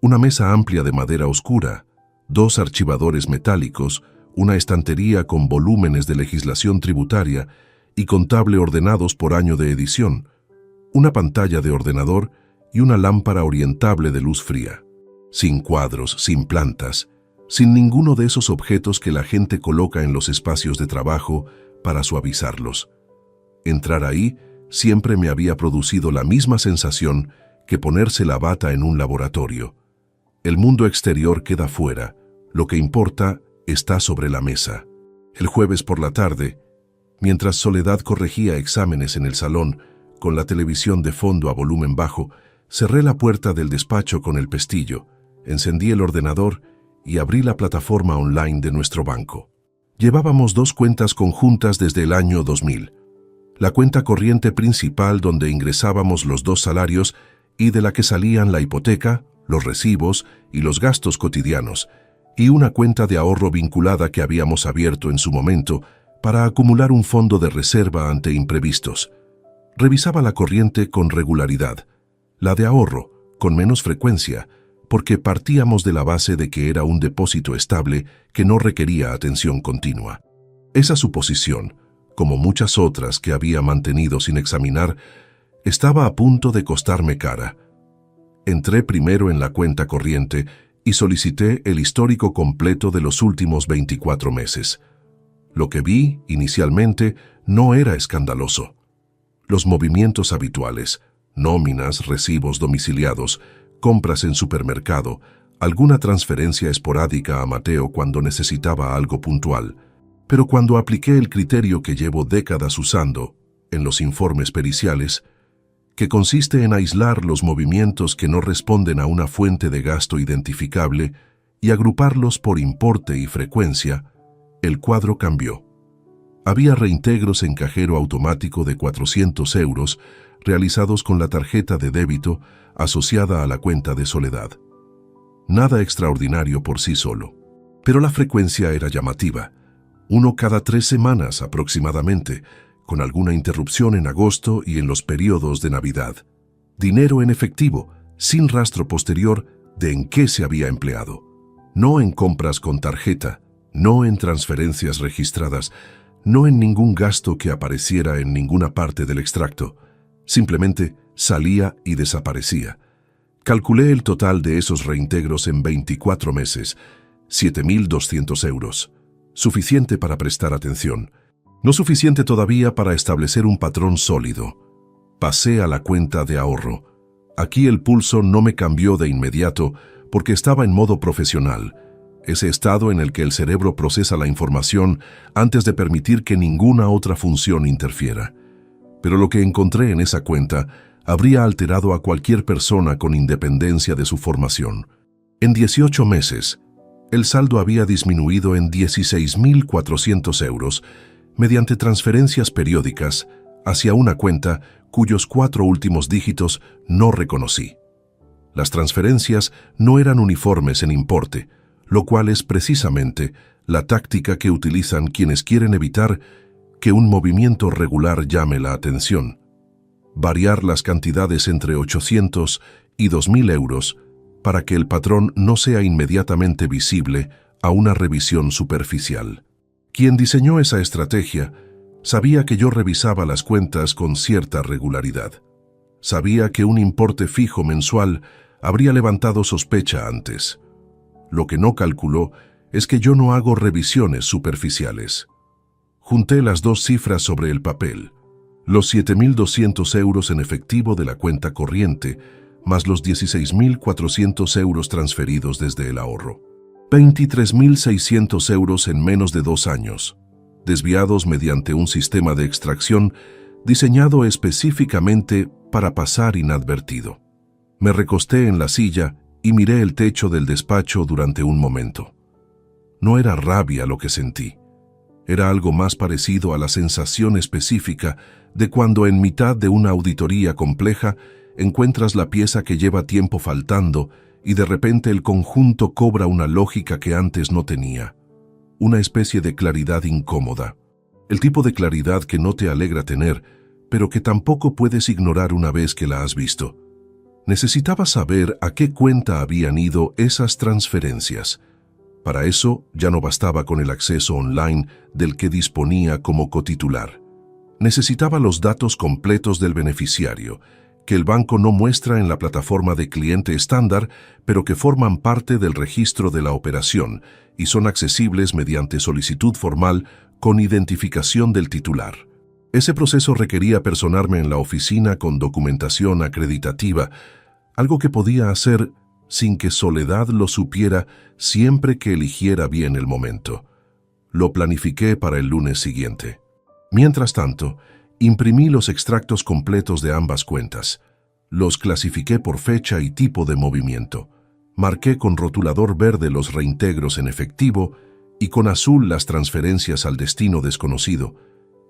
Una mesa amplia de madera oscura, 2 archivadores metálicos, una estantería con volúmenes de legislación tributaria y contable ordenados por año de edición, una pantalla de ordenador y una lámpara orientable de luz fría. Sin cuadros, sin plantas, sin ninguno de esos objetos que la gente coloca en los espacios de trabajo para suavizarlos. Entrar ahí siempre me había producido la misma sensación que ponerse la bata en un laboratorio. El mundo exterior queda fuera, lo que importa está sobre la mesa. El jueves por la tarde, mientras Soledad corregía exámenes en el salón, con la televisión de fondo a volumen bajo, cerré la puerta del despacho con el pestillo, encendí el ordenador y abrí la plataforma online de nuestro banco. Llevábamos 2 cuentas conjuntas desde el año 2000. La cuenta corriente principal donde ingresábamos los 2 salarios y de la que salían la hipoteca, los recibos y los gastos cotidianos, y una cuenta de ahorro vinculada que habíamos abierto en su momento para acumular un fondo de reserva ante imprevistos. Revisaba la corriente con regularidad, la de ahorro con menos frecuencia, porque partíamos de la base de que era un depósito estable que no requería atención continua. Esa suposición, como muchas otras que había mantenido sin examinar, estaba a punto de costarme cara. Entré primero en la cuenta corriente y solicité el histórico completo de los últimos 24 meses. Lo que vi, inicialmente, no era escandaloso. Los movimientos habituales, nóminas, recibos domiciliados, compras en supermercado, alguna transferencia esporádica a Mateo cuando necesitaba algo puntual. Pero cuando apliqué el criterio que llevo décadas usando, en los informes periciales, que consiste en aislar los movimientos que no responden a una fuente de gasto identificable y agruparlos por importe y frecuencia, el cuadro cambió. Había reintegros en cajero automático de 400 euros realizados con la tarjeta de débito asociada a la cuenta de Soledad. Nada extraordinario por sí solo, pero la frecuencia era llamativa. uno cada 3 semanas aproximadamente, con alguna interrupción en agosto y en los periodos de Navidad. Dinero en efectivo, sin rastro posterior de en qué se había empleado. No en compras con tarjeta, no en transferencias registradas, no en ningún gasto que apareciera en ninguna parte del extracto. Simplemente salía y desaparecía. Calculé el total de esos reintegros en 24 meses, 7.200 euros. Suficiente para prestar atención. No suficiente todavía para establecer un patrón sólido. Pasé a la cuenta de ahorro. Aquí el pulso no me cambió de inmediato porque estaba en modo profesional, ese estado en el que el cerebro procesa la información antes de permitir que ninguna otra función interfiera. Pero lo que encontré en esa cuenta habría alterado a cualquier persona con independencia de su formación. En 18 meses, el saldo había disminuido en 16.400 euros mediante transferencias periódicas hacia una cuenta cuyos 4 últimos dígitos no reconocí. Las transferencias no eran uniformes en importe, lo cual es precisamente la táctica que utilizan quienes quieren evitar que un movimiento regular llame la atención. Variar las cantidades entre 800 y 2.000 euros para que el patrón no sea inmediatamente visible a una revisión superficial. Quien diseñó esa estrategia sabía que yo revisaba las cuentas con cierta regularidad. Sabía que un importe fijo mensual habría levantado sospecha antes. Lo que no calculó es que yo no hago revisiones superficiales. Junté las 2 cifras sobre el papel, los 7.200 euros en efectivo de la cuenta corriente, más los 16.400 euros transferidos desde el ahorro. 23.600 euros en menos de 2 años, desviados mediante un sistema de extracción diseñado específicamente para pasar inadvertido. Me recosté en la silla y miré el techo del despacho durante un momento. No era rabia lo que sentí. Era algo más parecido a la sensación específica de cuando en mitad de una auditoría compleja encuentras la pieza que lleva tiempo faltando y de repente el conjunto cobra una lógica que antes no tenía. Una especie de claridad incómoda. El tipo de claridad que no te alegra tener, pero que tampoco puedes ignorar una vez que la has visto. Necesitaba saber a qué cuenta habían ido esas transferencias. Para eso ya no bastaba con el acceso online del que disponía como cotitular. Necesitaba los datos completos del beneficiario, que el banco no muestra en la plataforma de cliente estándar, pero que forman parte del registro de la operación y son accesibles mediante solicitud formal con identificación del titular. Ese proceso requería personarme en la oficina con documentación acreditativa, algo que podía hacer sin que Soledad lo supiera siempre que eligiera bien el momento. Lo planifiqué para el lunes siguiente. Mientras tanto, imprimí los extractos completos de ambas cuentas. Los clasifiqué por fecha y tipo de movimiento. Marqué con rotulador verde los reintegros en efectivo y con azul las transferencias al destino desconocido,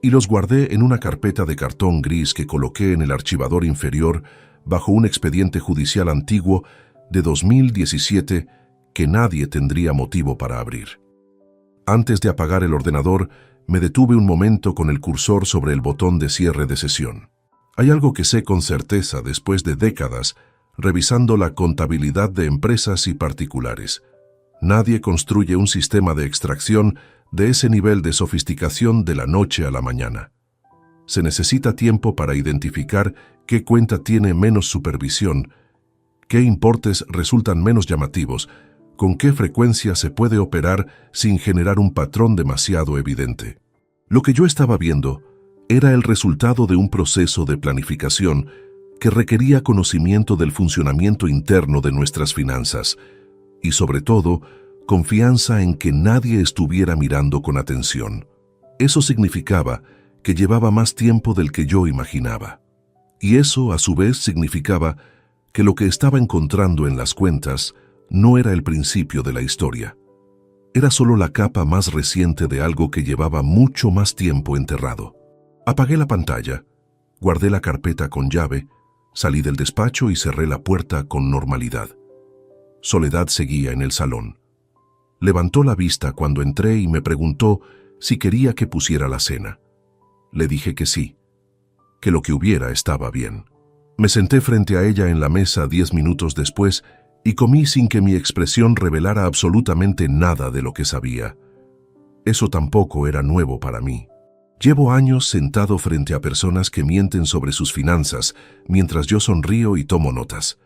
y los guardé en una carpeta de cartón gris que coloqué en el archivador inferior bajo un expediente judicial antiguo de 2017 que nadie tendría motivo para abrir. Antes de apagar el ordenador, me detuve un momento con el cursor sobre el botón de cierre de sesión. Hay algo que sé con certeza después de décadas revisando la contabilidad de empresas y particulares. Nadie construye un sistema de extracción de ese nivel de sofisticación de la noche a la mañana. Se necesita tiempo para identificar qué cuenta tiene menos supervisión, qué importes resultan menos llamativos, con qué frecuencia se puede operar sin generar un patrón demasiado evidente. Lo que yo estaba viendo era el resultado de un proceso de planificación que requería conocimiento del funcionamiento interno de nuestras finanzas y, sobre todo, confianza en que nadie estuviera mirando con atención. Eso significaba que llevaba más tiempo del que yo imaginaba. Y eso, a su vez, significaba que lo que estaba encontrando en las cuentas no era el principio de la historia. Era solo la capa más reciente de algo que llevaba mucho más tiempo enterrado. Apagué la pantalla, guardé la carpeta con llave, salí del despacho y cerré la puerta con normalidad. Soledad seguía en el salón. Levantó la vista cuando entré y me preguntó si quería que pusiera la cena. Le dije que sí, que lo que hubiera estaba bien. Me senté frente a ella en la mesa 10 minutos después y comí sin que mi expresión revelara absolutamente nada de lo que sabía. Eso tampoco era nuevo para mí. Llevo años sentado frente a personas que mienten sobre sus finanzas, mientras yo sonrío y tomo notas.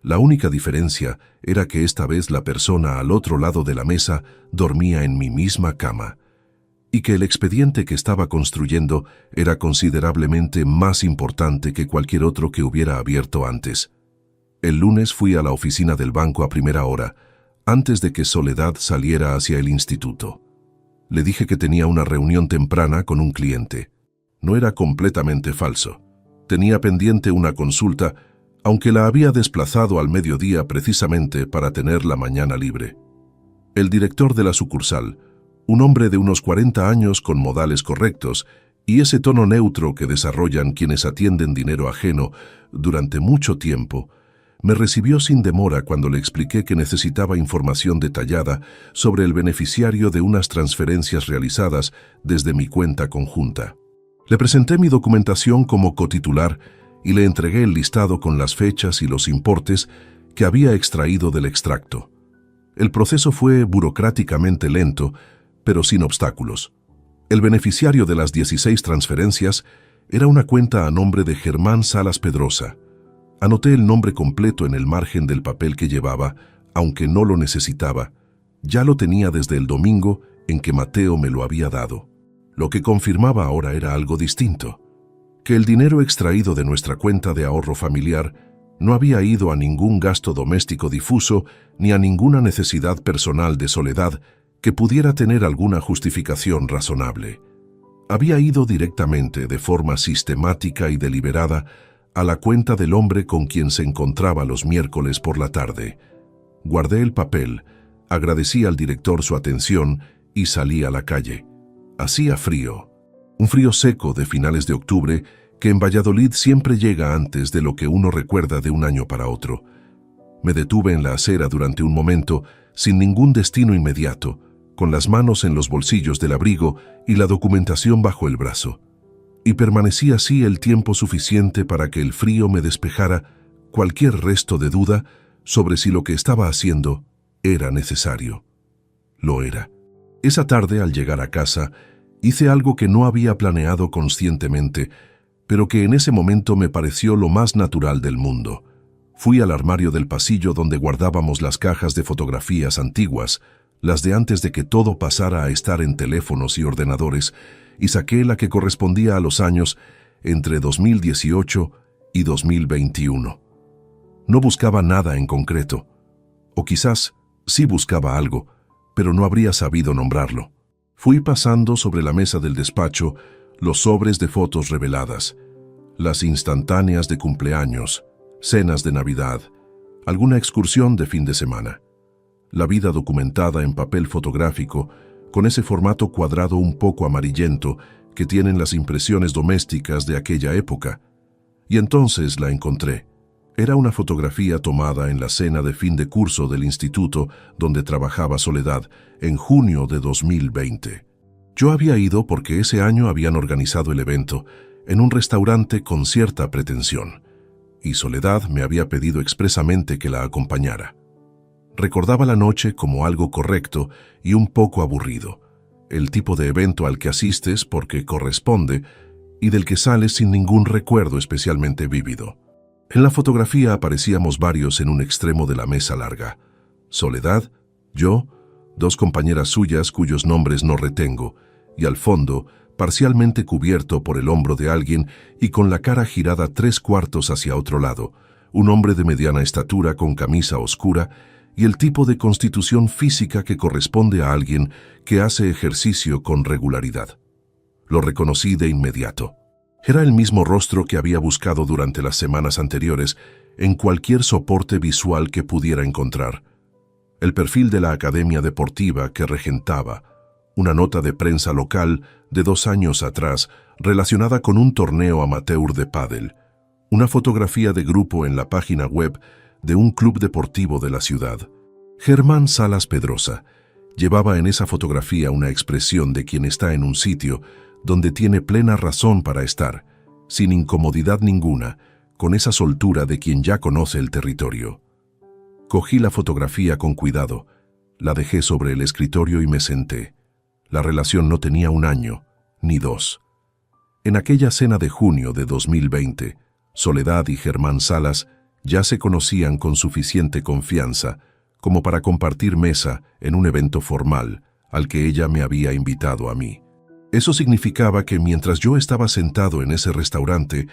La única diferencia era que esta vez la persona al otro lado de la mesa dormía en mi misma cama, y que el expediente que estaba construyendo era considerablemente más importante que cualquier otro que hubiera abierto antes. El lunes fui a la oficina del banco a primera hora, antes de que Soledad saliera hacia el instituto. Le dije que tenía una reunión temprana con un cliente. No era completamente falso. Tenía pendiente una consulta, aunque la había desplazado al mediodía precisamente para tener la mañana libre. El director de la sucursal, un hombre de unos 40 años con modales correctos y ese tono neutro que desarrollan quienes atienden dinero ajeno durante mucho tiempo, me recibió sin demora cuando le expliqué que necesitaba información detallada sobre el beneficiario de unas transferencias realizadas desde mi cuenta conjunta. Le presenté mi documentación como cotitular y le entregué el listado con las fechas y los importes que había extraído del extracto. El proceso fue burocráticamente lento, pero sin obstáculos. El beneficiario de las 16 transferencias era una cuenta a nombre de Germán Salas Pedrosa. Anoté el nombre completo en el margen del papel que llevaba, aunque no lo necesitaba. Ya lo tenía desde el domingo en que Mateo me lo había dado. Lo que confirmaba ahora era algo distinto, que el dinero extraído de nuestra cuenta de ahorro familiar no había ido a ningún gasto doméstico difuso ni a ninguna necesidad personal de Soledad que pudiera tener alguna justificación razonable. Había ido directamente, de forma sistemática y deliberada, a la cuenta del hombre con quien se encontraba los miércoles por la tarde. Guardé el papel, agradecí al director su atención y salí a la calle. Hacía frío, un frío seco de finales de octubre que en Valladolid siempre llega antes de lo que uno recuerda de un año para otro. Me detuve en la acera durante un momento, sin ningún destino inmediato, con las manos en los bolsillos del abrigo y la documentación bajo el brazo. Y permanecí así el tiempo suficiente para que el frío me despejara cualquier resto de duda sobre si lo que estaba haciendo era necesario. Lo era. Esa tarde, al llegar a casa, hice algo que no había planeado conscientemente, pero que en ese momento me pareció lo más natural del mundo. Fui al armario del pasillo donde guardábamos las cajas de fotografías antiguas, las de antes de que todo pasara a estar en teléfonos y ordenadores, y saqué la que correspondía a los años entre 2018 y 2021. No buscaba nada en concreto, o quizás sí buscaba algo, pero no habría sabido nombrarlo. Fui pasando sobre la mesa del despacho los sobres de fotos reveladas, las instantáneas de cumpleaños, cenas de Navidad, alguna excursión de fin de semana. La vida documentada en papel fotográfico, con ese formato cuadrado un poco amarillento que tienen las impresiones domésticas de aquella época. Y entonces la encontré. Era una fotografía tomada en la cena de fin de curso del instituto donde trabajaba Soledad en junio de 2020. Yo había ido porque ese año habían organizado el evento en un restaurante con cierta pretensión, y Soledad me había pedido expresamente que la acompañara. Recordaba la noche como algo correcto y un poco aburrido, el tipo de evento al que asistes porque corresponde y del que sales sin ningún recuerdo especialmente vívido. En la fotografía aparecíamos varios en un extremo de la mesa larga. Soledad, yo, dos compañeras suyas cuyos nombres no retengo, y al fondo, parcialmente cubierto por el hombro de alguien y con la cara girada 3/4 hacia otro lado, un hombre de mediana estatura con camisa oscura y el tipo de constitución física que corresponde a alguien que hace ejercicio con regularidad. Lo reconocí de inmediato. Era el mismo rostro que había buscado durante las semanas anteriores en cualquier soporte visual que pudiera encontrar. El perfil de la academia deportiva que regentaba, una nota de prensa local de 2 años atrás relacionada con un torneo amateur de pádel, una fotografía de grupo en la página web de un club deportivo de la ciudad. Germán Salas Pedrosa, Llevaba en esa fotografía una expresión de quien está en un sitio donde tiene plena razón para estar, sin incomodidad ninguna, con esa soltura de quien ya conoce el territorio. Cogí la fotografía con cuidado, la dejé sobre el escritorio y me senté. La relación no tenía 1 año, ni 2. En aquella cena de junio de 2020, Soledad y Germán Salas ya se conocían con suficiente confianza como para compartir mesa en un evento formal al que ella me había invitado a mí. Eso significaba que mientras yo estaba sentado en ese restaurante,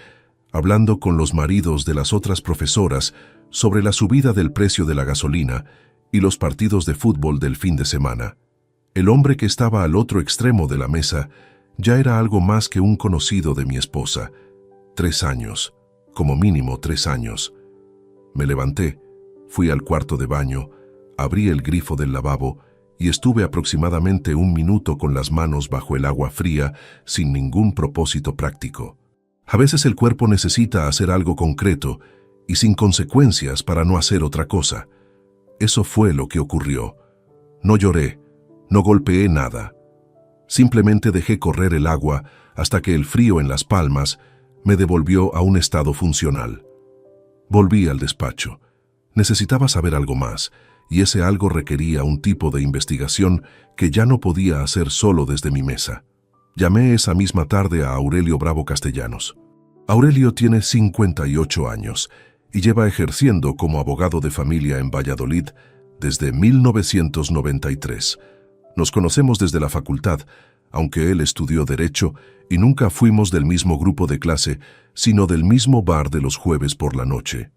hablando con los maridos de las otras profesoras sobre la subida del precio de la gasolina y los partidos de fútbol del fin de semana, el hombre que estaba al otro extremo de la mesa ya era algo más que un conocido de mi esposa. 3 años, como mínimo 3 años. Me levanté, fui al cuarto de baño, abrí el grifo del lavabo y estuve aproximadamente 1 minuto con las manos bajo el agua fría sin ningún propósito práctico. A veces el cuerpo necesita hacer algo concreto y sin consecuencias para no hacer otra cosa. Eso fue lo que ocurrió. No lloré, no golpeé nada. Simplemente dejé correr el agua hasta que el frío en las palmas me devolvió a un estado funcional. Volví al despacho. Necesitaba saber algo más, y ese algo requería un tipo de investigación que ya no podía hacer solo desde mi mesa. Llamé esa misma tarde a Aurelio Bravo Castellanos. Aurelio tiene 58 años y lleva ejerciendo como abogado de familia en Valladolid desde 1993. Nos conocemos desde la facultad, aunque él estudió Derecho y nunca fuimos del mismo grupo de clase, sino del mismo bar de los jueves por la noche.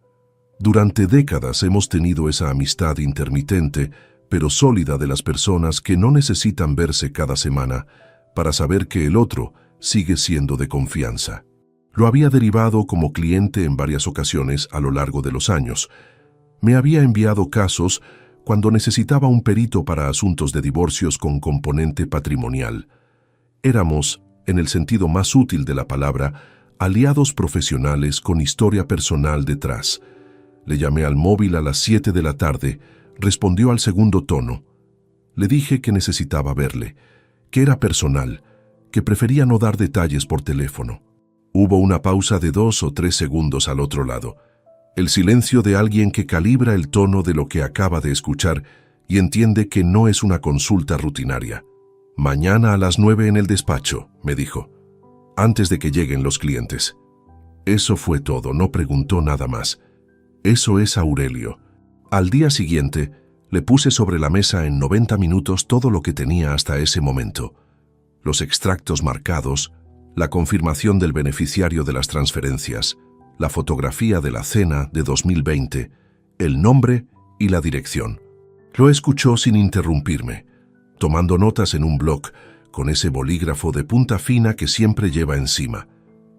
Durante décadas hemos tenido esa amistad intermitente, pero sólida de las personas que no necesitan verse cada semana para saber que el otro sigue siendo de confianza. Lo había derivado como cliente en varias ocasiones a lo largo de los años. Me había enviado casos cuando necesitaba un perito para asuntos de divorcios con componente patrimonial. Éramos, en el sentido más útil de la palabra, aliados profesionales con historia personal detrás. Le llamé al móvil a las 7 de la tarde, respondió al segundo tono. Le dije que necesitaba verle, que era personal, que prefería no dar detalles por teléfono. Hubo una pausa de 2 o 3 segundos al otro lado. El silencio de alguien que calibra el tono de lo que acaba de escuchar y entiende que no es una consulta rutinaria. «Mañana a las 9 en el despacho», me dijo, antes de que lleguen los clientes. Eso fue todo, no preguntó nada más. Eso es Aurelio. Al día siguiente, le puse sobre la mesa en 90 minutos todo lo que tenía hasta ese momento. Los extractos marcados, la confirmación del beneficiario de las transferencias, la fotografía de la cena de 2020, el nombre y la dirección. Lo escuchó sin interrumpirme, tomando notas en un bloc, con ese bolígrafo de punta fina que siempre lleva encima,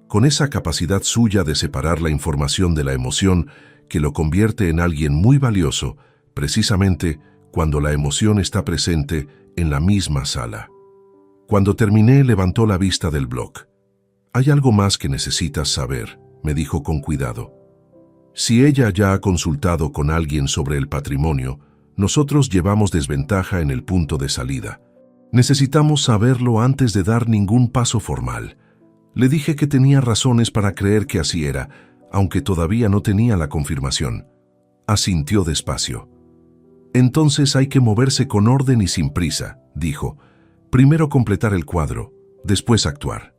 con esa capacidad suya de separar la información de la emoción que lo convierte en alguien muy valioso, precisamente cuando la emoción está presente en la misma sala. Cuando terminé, levantó la vista del bloc. «Hay algo más que necesitas saber», me dijo con cuidado. «Si ella ya ha consultado con alguien sobre el patrimonio, nosotros llevamos desventaja en el punto de salida. Necesitamos saberlo antes de dar ningún paso formal». Le dije que tenía razones para creer que así era, aunque todavía no tenía la confirmación. Asintió despacio. «Entonces hay que moverse con orden y sin prisa», dijo. «Primero completar el cuadro, después actuar».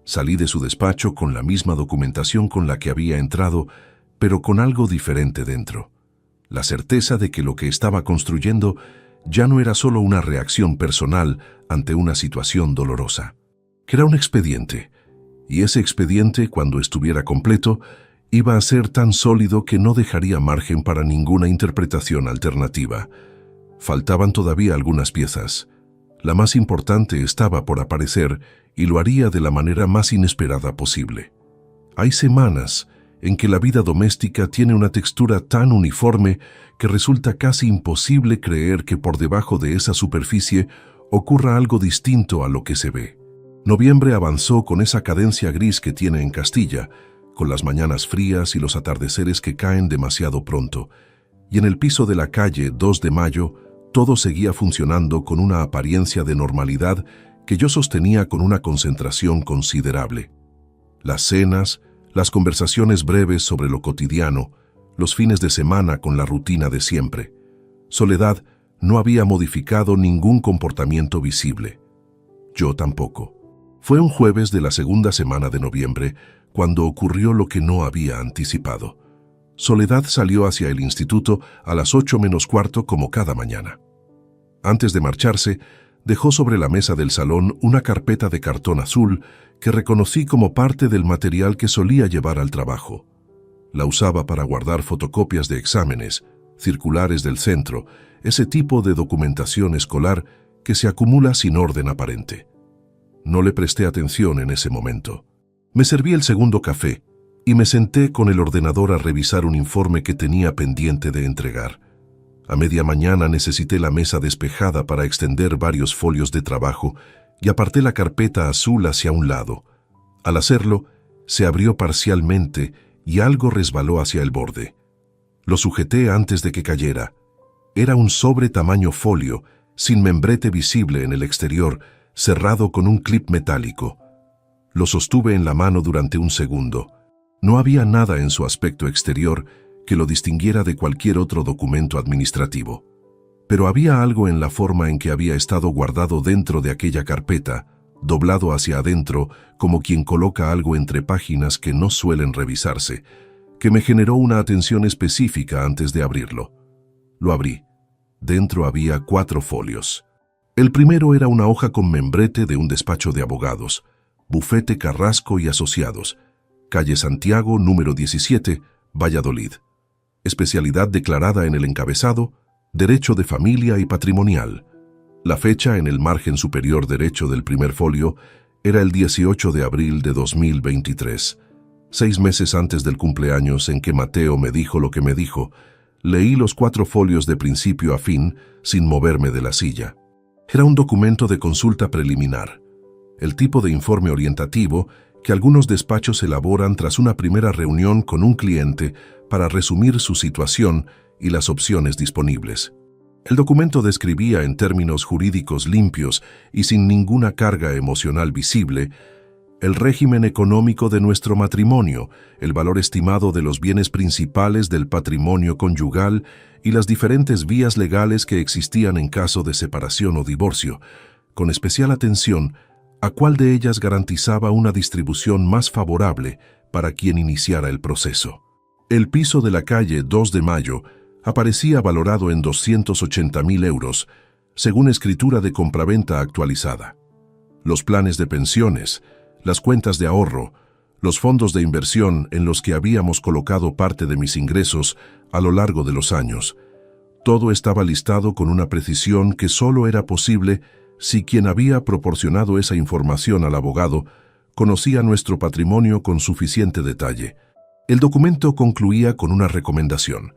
Salí de su despacho con la misma documentación con la que había entrado, pero con algo diferente dentro. La certeza de que lo que estaba construyendo ya no era solo una reacción personal ante una situación dolorosa. Que era un expediente, y ese expediente, cuando estuviera completo, iba a ser tan sólido que no dejaría margen para ninguna interpretación alternativa. Faltaban todavía algunas piezas. La más importante estaba por aparecer y lo haría de la manera más inesperada posible. Hay semanas en que la vida doméstica tiene una textura tan uniforme que resulta casi imposible creer que por debajo de esa superficie ocurra algo distinto a lo que se ve. Noviembre avanzó con esa cadencia gris que tiene en Castilla, con las mañanas frías y los atardeceres que caen demasiado pronto, y en el piso de la calle 2 de Mayo Todo seguía funcionando con una apariencia de normalidad que yo sostenía con una concentración considerable. Las cenas, las conversaciones breves sobre lo cotidiano, los fines de semana con la rutina de siempre. Soledad no había modificado ningún comportamiento visible. Yo tampoco. Fue un jueves de la segunda semana de noviembre cuando ocurrió lo que no había anticipado. Soledad salió hacia el instituto a las 8:45 como cada mañana. Antes de marcharse, dejó sobre la mesa del salón una carpeta de cartón azul que reconocí como parte del material que solía llevar al trabajo. La usaba para guardar fotocopias de exámenes, circulares del centro, ese tipo de documentación escolar que se acumula sin orden aparente. No le presté atención en ese momento. Me serví el segundo café y me senté con el ordenador a revisar un informe que tenía pendiente de entregar. A media mañana necesité la mesa despejada para extender varios folios de trabajo y aparté la carpeta azul hacia un lado. Al hacerlo, se abrió parcialmente y algo resbaló hacia el borde. Lo sujeté antes de que cayera. Era un sobre tamaño folio, sin membrete visible en el exterior, cerrado con un clip metálico. Lo sostuve en la mano durante un segundo. No había nada en su aspecto exterior que lo distinguiera de cualquier otro documento administrativo. Pero había algo en la forma en que había estado guardado dentro de aquella carpeta, doblado hacia adentro como quien coloca algo entre páginas que no suelen revisarse, que me generó una atención específica antes de abrirlo. Lo abrí. Dentro había 4 folios. El primero era una hoja con membrete de un despacho de abogados, Bufete Carrasco y Asociados, calle Santiago, número 17, Valladolid. Especialidad declarada en el encabezado, Derecho de Familia y Patrimonial. La fecha en el margen superior derecho del primer folio era el 18 de abril de 2023. 6 meses antes del cumpleaños en que Mateo me dijo lo que me dijo, leí los 4 folios de principio a fin sin moverme de la silla. Era un documento de consulta preliminar, el tipo de informe orientativo que algunos despachos elaboran tras una primera reunión con un cliente para resumir su situación y las opciones disponibles. El documento describía en términos jurídicos limpios y sin ninguna carga emocional visible el régimen económico de nuestro matrimonio, el valor estimado de los bienes principales del patrimonio conyugal y las diferentes vías legales que existían en caso de separación o divorcio, con especial atención a cuál de ellas garantizaba una distribución más favorable para quien iniciara el proceso. El piso de la calle 2 de Mayo aparecía valorado en 280.000 euros, según escritura de compraventa actualizada. Los planes de pensiones, las cuentas de ahorro, los fondos de inversión en los que habíamos colocado parte de mis ingresos a lo largo de los años. Todo estaba listado con una precisión que solo era posible si quien había proporcionado esa información al abogado conocía nuestro patrimonio con suficiente detalle. El documento concluía con una recomendación: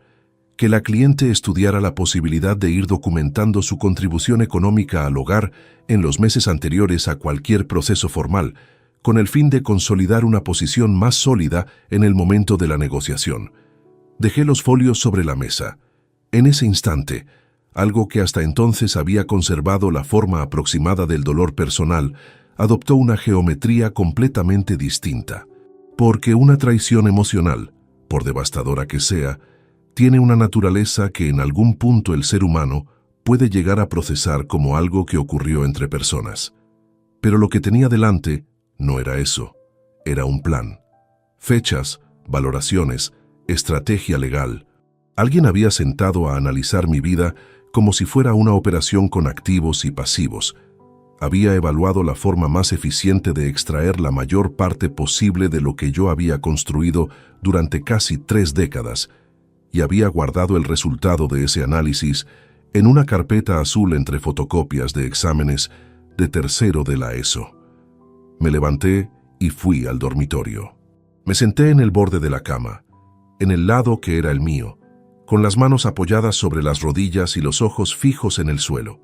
que la cliente estudiara la posibilidad de ir documentando su contribución económica al hogar en los meses anteriores a cualquier proceso formal, con el fin de consolidar una posición más sólida en el momento de la negociación. Dejé los folios sobre la mesa. En ese instante, algo que hasta entonces había conservado la forma aproximada del dolor personal, adoptó una geometría completamente distinta. Porque una traición emocional, por devastadora que sea, tiene una naturaleza que en algún punto el ser humano puede llegar a procesar como algo que ocurrió entre personas. Pero lo que tenía delante no era eso, era un plan. Fechas, valoraciones, estrategia legal. Alguien había sentado a analizar mi vida como si fuera una operación con activos y pasivos. Había evaluado la forma más eficiente de extraer la mayor parte posible de lo que yo había construido durante casi 3 décadas, y había guardado el resultado de ese análisis en una carpeta azul entre fotocopias de exámenes de tercero de la ESO. Me levanté y fui al dormitorio. Me senté en el borde de la cama, en el lado que era el mío, con las manos apoyadas sobre las rodillas y los ojos fijos en el suelo.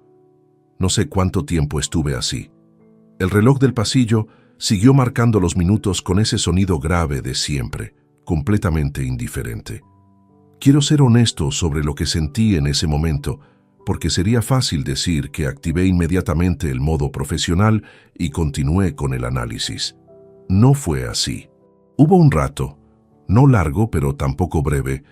No sé cuánto tiempo estuve así. El reloj del pasillo siguió marcando los minutos con ese sonido grave de siempre, completamente indiferente. Quiero ser honesto sobre lo que sentí en ese momento, porque sería fácil decir que activé inmediatamente el modo profesional y continué con el análisis. No fue así. Hubo un rato, no largo pero tampoco breve,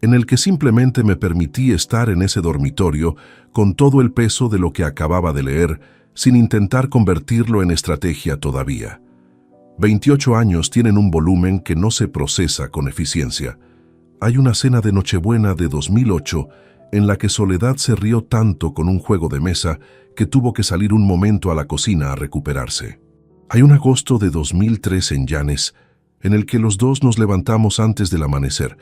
en el que simplemente me permití estar en ese dormitorio con todo el peso de lo que acababa de leer, sin intentar convertirlo en estrategia todavía. 28 años tienen un volumen que no se procesa con eficiencia. Hay una cena de Nochebuena de 2008 en la que Soledad se rió tanto con un juego de mesa que tuvo que salir un momento a la cocina a recuperarse. Hay un agosto de 2003 en Llanes, en el que los dos nos levantamos antes del amanecer,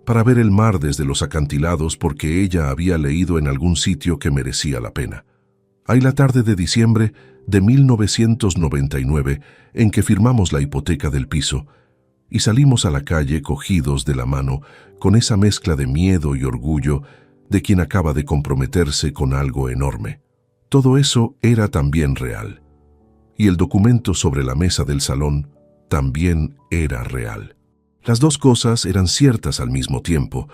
para ver el mar desde los acantilados porque ella había leído en algún sitio que merecía la pena. Hay la tarde de diciembre de 1999 en que firmamos la hipoteca del piso y salimos a la calle cogidos de la mano con esa mezcla de miedo y orgullo de quien acaba de comprometerse con algo enorme. Todo eso era también real. Y el documento sobre la mesa del salón también era real. Las dos cosas eran ciertas al mismo tiempo,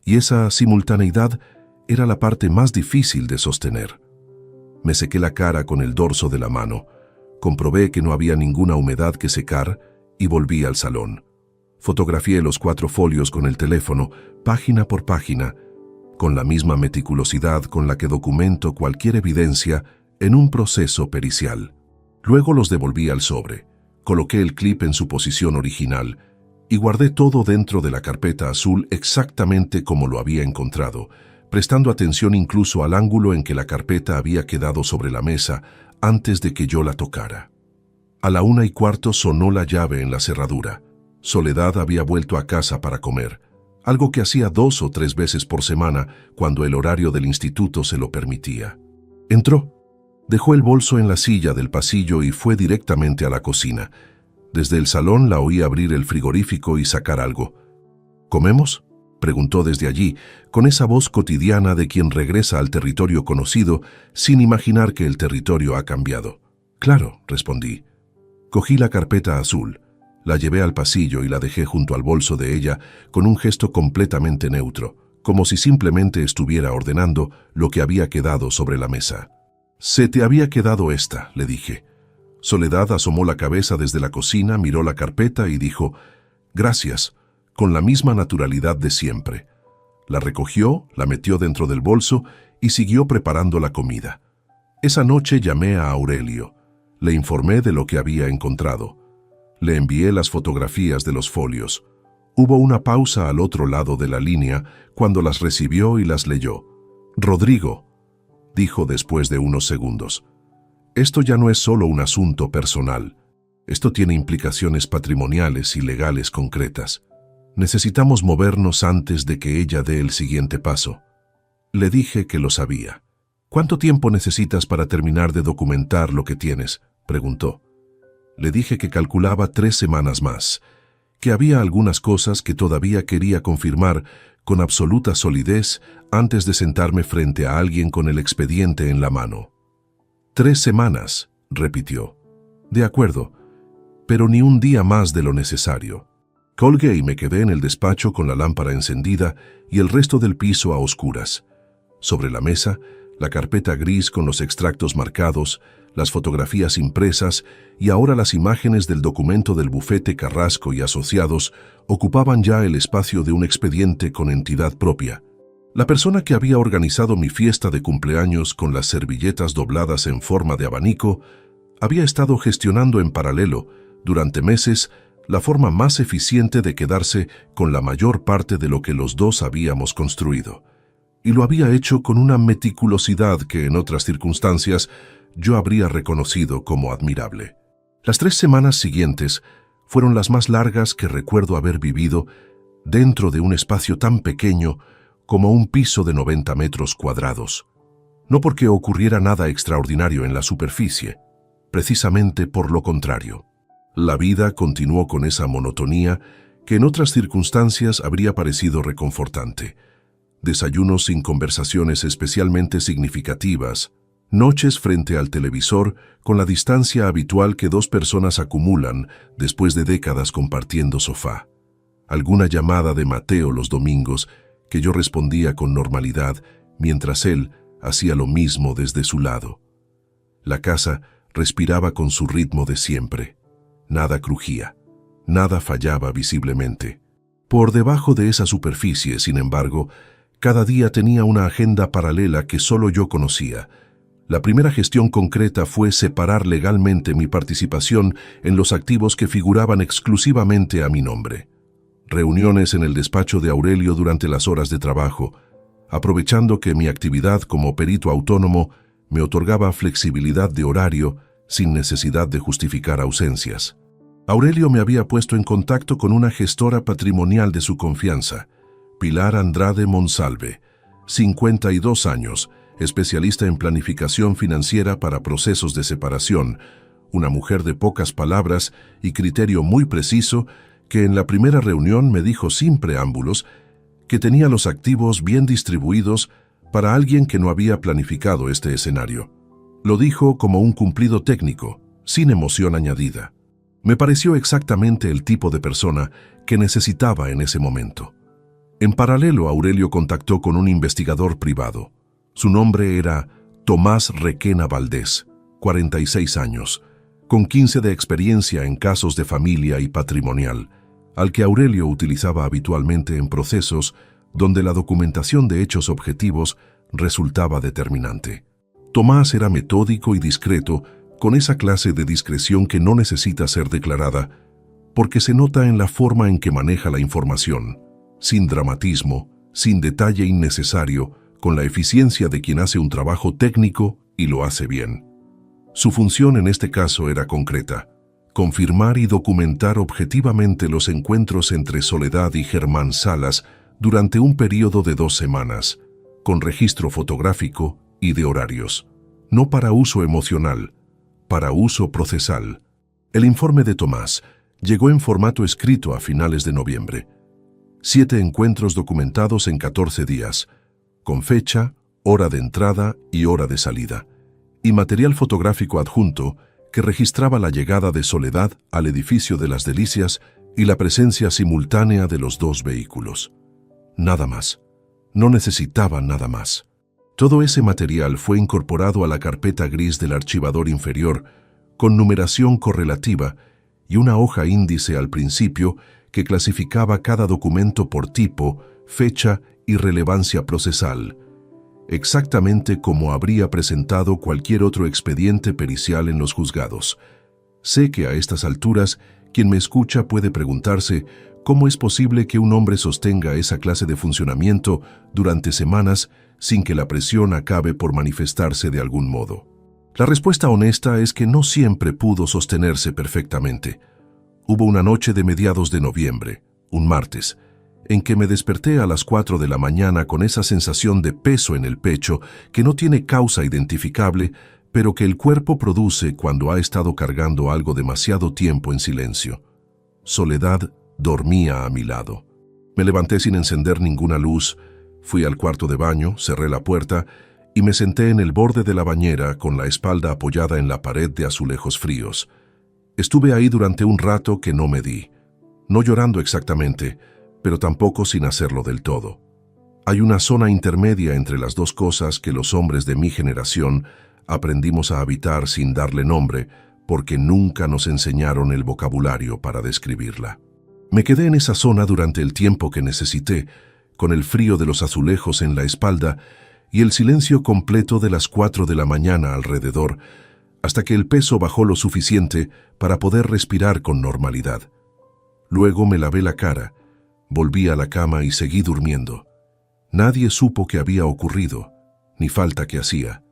y esa simultaneidad era la parte más difícil de sostener. Me sequé la cara con el dorso de la mano, comprobé que no había ninguna humedad que secar y volví al salón. Fotografié los 4 folios con el teléfono, página por página, con la misma meticulosidad con la que documento cualquier evidencia en un proceso pericial. Luego los devolví al sobre, coloqué el clip en su posición original y guardé todo dentro de la carpeta azul exactamente como lo había encontrado, prestando atención incluso al ángulo en que la carpeta había quedado sobre la mesa antes de que yo la tocara. A la 1:15 sonó la llave en la cerradura. Soledad había vuelto a casa para comer, algo que hacía 2 o 3 veces por semana cuando el horario del instituto se lo permitía. Entró, dejó el bolso en la silla del pasillo y fue directamente a la cocina. Desde el salón la oí abrir el frigorífico y sacar algo. ¿Comemos?, preguntó desde allí, con esa voz cotidiana de quien regresa al territorio conocido sin imaginar que el territorio ha cambiado. Claro, respondí. Cogí la carpeta azul, la llevé al pasillo y la dejé junto al bolso de ella con un gesto completamente neutro, como si simplemente estuviera ordenando lo que había quedado sobre la mesa. «Se te había quedado esta», le dije. Soledad asomó la cabeza desde la cocina, miró la carpeta y dijo «Gracias», con la misma naturalidad de siempre. La recogió, la metió dentro del bolso y siguió preparando la comida. Esa noche llamé a Aurelio. Le informé de lo que había encontrado. Le envié las fotografías de los folios. Hubo una pausa al otro lado de la línea cuando las recibió y las leyó. «Rodrigo», dijo después de unos segundos, «esto ya no es solo un asunto personal. Esto tiene implicaciones patrimoniales y legales concretas. Necesitamos movernos antes de que ella dé el siguiente paso». Le dije que lo sabía. «¿Cuánto tiempo necesitas para terminar de documentar lo que tienes?», preguntó. Le dije que calculaba 3 semanas más, que había algunas cosas que todavía quería confirmar con absoluta solidez antes de sentarme frente a alguien con el expediente en la mano. 3 semanas, repitió. De acuerdo, pero ni un día más de lo necesario. Colgué y me quedé en el despacho con la lámpara encendida y el resto del piso a oscuras. Sobre la mesa, la carpeta gris con los extractos marcados, las fotografías impresas y ahora las imágenes del documento del bufete Carrasco y Asociados ocupaban ya el espacio de un expediente con entidad propia. La persona que había organizado mi fiesta de cumpleaños con las servilletas dobladas en forma de abanico había estado gestionando en paralelo, durante meses, la forma más eficiente de quedarse con la mayor parte de lo que los dos habíamos construido. Y lo había hecho con una meticulosidad que en otras circunstancias yo habría reconocido como admirable. Las 3 semanas siguientes fueron las más largas que recuerdo haber vivido dentro de un espacio tan pequeño como un piso de 90 metros cuadrados. No porque ocurriera nada extraordinario en la superficie, precisamente por lo contrario. La vida continuó con esa monotonía que en otras circunstancias habría parecido reconfortante. Desayunos sin conversaciones especialmente significativas, noches frente al televisor con la distancia habitual que 2 personas acumulan después de décadas compartiendo sofá. Alguna llamada de Mateo los domingos que yo respondía con normalidad, mientras él, hacía lo mismo desde su lado. La casa respiraba con su ritmo de siempre. Nada crujía, nada fallaba visiblemente. Por debajo de esa superficie, sin embargo, cada día tenía una agenda paralela que solo yo conocía. La primera gestión concreta fue separar legalmente mi participación en los activos que figuraban exclusivamente a mi nombre. Reuniones en el despacho de Aurelio durante las horas de trabajo, aprovechando que mi actividad como perito autónomo me otorgaba flexibilidad de horario sin necesidad de justificar ausencias. Aurelio me había puesto en contacto con una gestora patrimonial de su confianza, Pilar Andrade Monsalve, 52 años, especialista en planificación financiera para procesos de separación, una mujer de pocas palabras y criterio muy preciso que en la primera reunión me dijo sin preámbulos que tenía los activos bien distribuidos para alguien que no había planificado este escenario. Lo dijo como un cumplido técnico, sin emoción añadida. Me pareció exactamente el tipo de persona que necesitaba en ese momento. En paralelo, Aurelio contactó con un investigador privado. Su nombre era Tomás Requena Valdés, 46 años, con 15 de experiencia en casos de familia y patrimonial, al que Aurelio utilizaba habitualmente en procesos donde la documentación de hechos objetivos resultaba determinante. Tomás era metódico y discreto, con esa clase de discreción que no necesita ser declarada, porque se nota en la forma en que maneja la información, sin dramatismo, sin detalle innecesario, con la eficiencia de quien hace un trabajo técnico y lo hace bien. Su función en este caso era concreta: confirmar y documentar objetivamente los encuentros entre Soledad y Germán Salas durante un periodo de 2 semanas, con registro fotográfico y de horarios, no para uso emocional, para uso procesal. El informe de Tomás llegó en formato escrito a finales de noviembre. 7 encuentros documentados en 14 días, con fecha, hora de entrada y hora de salida, y material fotográfico adjunto que registraba la llegada de Soledad al edificio de las Delicias y la presencia simultánea de los 2 vehículos. Nada más. No necesitaba nada más. Todo ese material fue incorporado a la carpeta gris del archivador inferior, con numeración correlativa y una hoja índice al principio que clasificaba cada documento por tipo, fecha y relevancia procesal, exactamente como habría presentado cualquier otro expediente pericial en los juzgados. Sé que a estas alturas, quien me escucha puede preguntarse cómo es posible que un hombre sostenga esa clase de funcionamiento durante semanas sin que la presión acabe por manifestarse de algún modo. La respuesta honesta es que no siempre pudo sostenerse perfectamente. Hubo una noche de mediados de noviembre, un martes, en que me desperté a las 4 de la mañana con esa sensación de peso en el pecho que no tiene causa identificable, pero que el cuerpo produce cuando ha estado cargando algo demasiado tiempo en silencio. Soledad dormía a mi lado. Me levanté sin encender ninguna luz, fui al cuarto de baño, cerré la puerta y me senté en el borde de la bañera con la espalda apoyada en la pared de azulejos fríos. Estuve ahí durante un rato que no medí, no llorando exactamente, pero tampoco sin hacerlo del todo. Hay una zona intermedia entre las dos cosas que los hombres de mi generación aprendimos a habitar sin darle nombre, porque nunca nos enseñaron el vocabulario para describirla. Me quedé en esa zona durante el tiempo que necesité, con el frío de los azulejos en la espalda y el silencio completo de las 4 de la mañana alrededor, hasta que el peso bajó lo suficiente para poder respirar con normalidad. Luego me lavé la cara, volví a la cama y seguí durmiendo. Nadie supo qué había ocurrido, ni falta que hacía.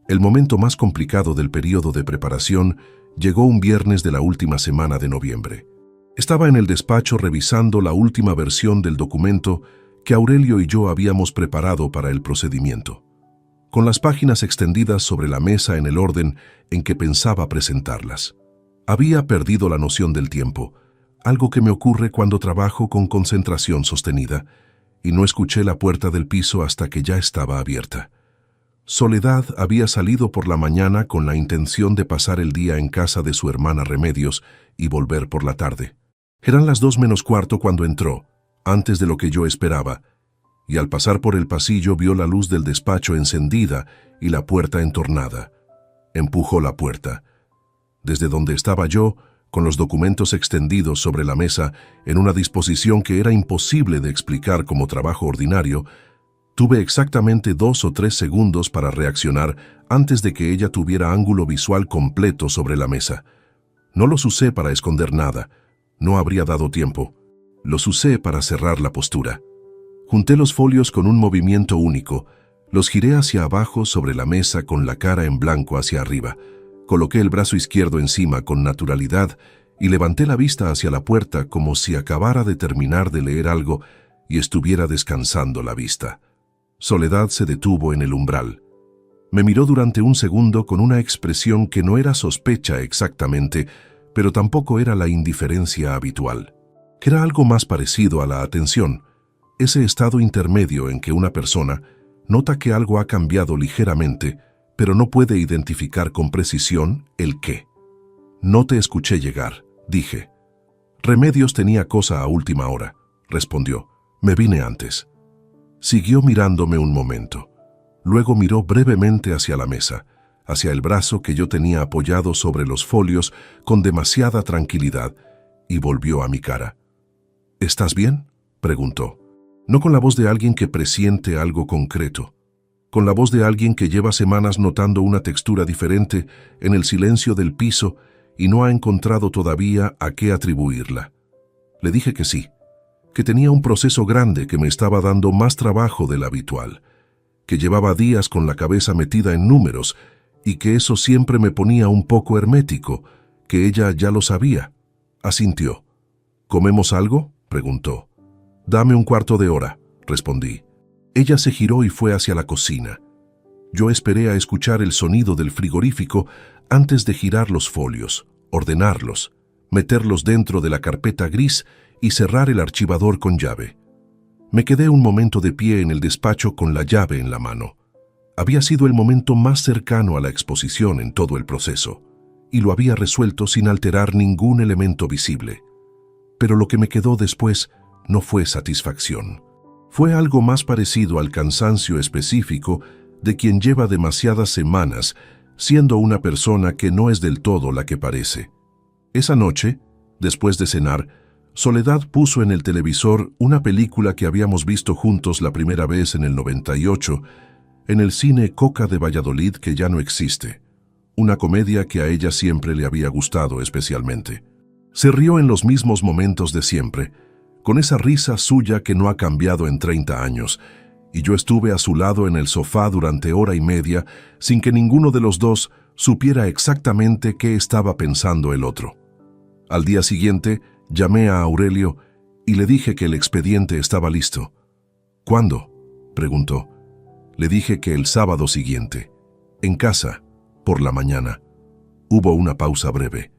El momento más complicado del periodo de preparación llegó un viernes de la última semana de noviembre. Estaba en el despacho revisando la última versión del documento que Aurelio y yo habíamos preparado para el procedimiento, con las páginas extendidas sobre la mesa en el orden en que pensaba presentarlas. Había perdido la noción del tiempo, algo que me ocurre cuando trabajo con concentración sostenida, y no escuché la puerta del piso hasta que ya estaba abierta. Soledad había salido por la mañana con la intención de pasar el día en casa de su hermana Remedios y volver por la tarde. Eran las 2 menos cuarto cuando entró, antes de lo que yo esperaba, y al pasar por el pasillo vio la luz del despacho encendida y la puerta entornada. Empujó la puerta. Desde donde estaba yo, con los documentos extendidos sobre la mesa en una disposición que era imposible de explicar como trabajo ordinario, tuve exactamente 2 o 3 segundos para reaccionar antes de que ella tuviera ángulo visual completo sobre la mesa. No los usé para esconder nada, no habría dado tiempo. Los usé para cerrar la postura. Junté los folios con un movimiento único, los giré hacia abajo sobre la mesa con la cara en blanco hacia arriba. Coloqué el brazo izquierdo encima con naturalidad y levanté la vista hacia la puerta como si acabara de terminar de leer algo y estuviera descansando la vista. Soledad se detuvo en el umbral. Me miró durante un segundo con una expresión que no era sospecha exactamente, pero tampoco era la indiferencia habitual. Era algo más parecido a la atención, ese estado intermedio en que una persona nota que algo ha cambiado ligeramente, pero no puede identificar con precisión el qué. No te escuché llegar, dije. Remedios tenía cosa a última hora, respondió. Me vine antes. Siguió mirándome un momento. Luego miró brevemente hacia la mesa, hacia el brazo que yo tenía apoyado sobre los folios con demasiada tranquilidad, y volvió a mi cara. ¿Estás bien?, preguntó. No con la voz de alguien que presiente algo concreto, con la voz de alguien que lleva semanas notando una textura diferente en el silencio del piso y no ha encontrado todavía a qué atribuirla. Le dije que sí, que tenía un proceso grande que me estaba dando más trabajo del habitual, que llevaba días con la cabeza metida en números y que eso siempre me ponía un poco hermético, que ella ya lo sabía. Asintió. ¿Comemos algo?, preguntó. Dame un cuarto de hora, respondí. Ella se giró y fue hacia la cocina. Yo esperé a escuchar el sonido del frigorífico antes de girar los folios, ordenarlos, meterlos dentro de la carpeta gris y cerrar el archivador con llave. Me quedé un momento de pie en el despacho con la llave en la mano. Había sido el momento más cercano a la exposición en todo el proceso, y lo había resuelto sin alterar ningún elemento visible. Pero lo que me quedó después no fue satisfacción. Fue algo más parecido al cansancio específico de quien lleva demasiadas semanas siendo una persona que no es del todo la que parece. Esa noche, después de cenar, Soledad puso en el televisor una película que habíamos visto juntos la primera vez en el 98, en el cine Coca de Valladolid, que ya no existe. Una comedia que a ella siempre le había gustado especialmente. Se rió en los mismos momentos de siempre, con esa risa suya que no ha cambiado en 30 años, y yo estuve a su lado en el sofá durante hora y media sin que ninguno de los dos supiera exactamente qué estaba pensando el otro. Al día siguiente, llamé a Aurelio y le dije que el expediente estaba listo. ¿Cuándo?, preguntó. Le dije que el sábado siguiente, en casa, por la mañana. Hubo una pausa breve.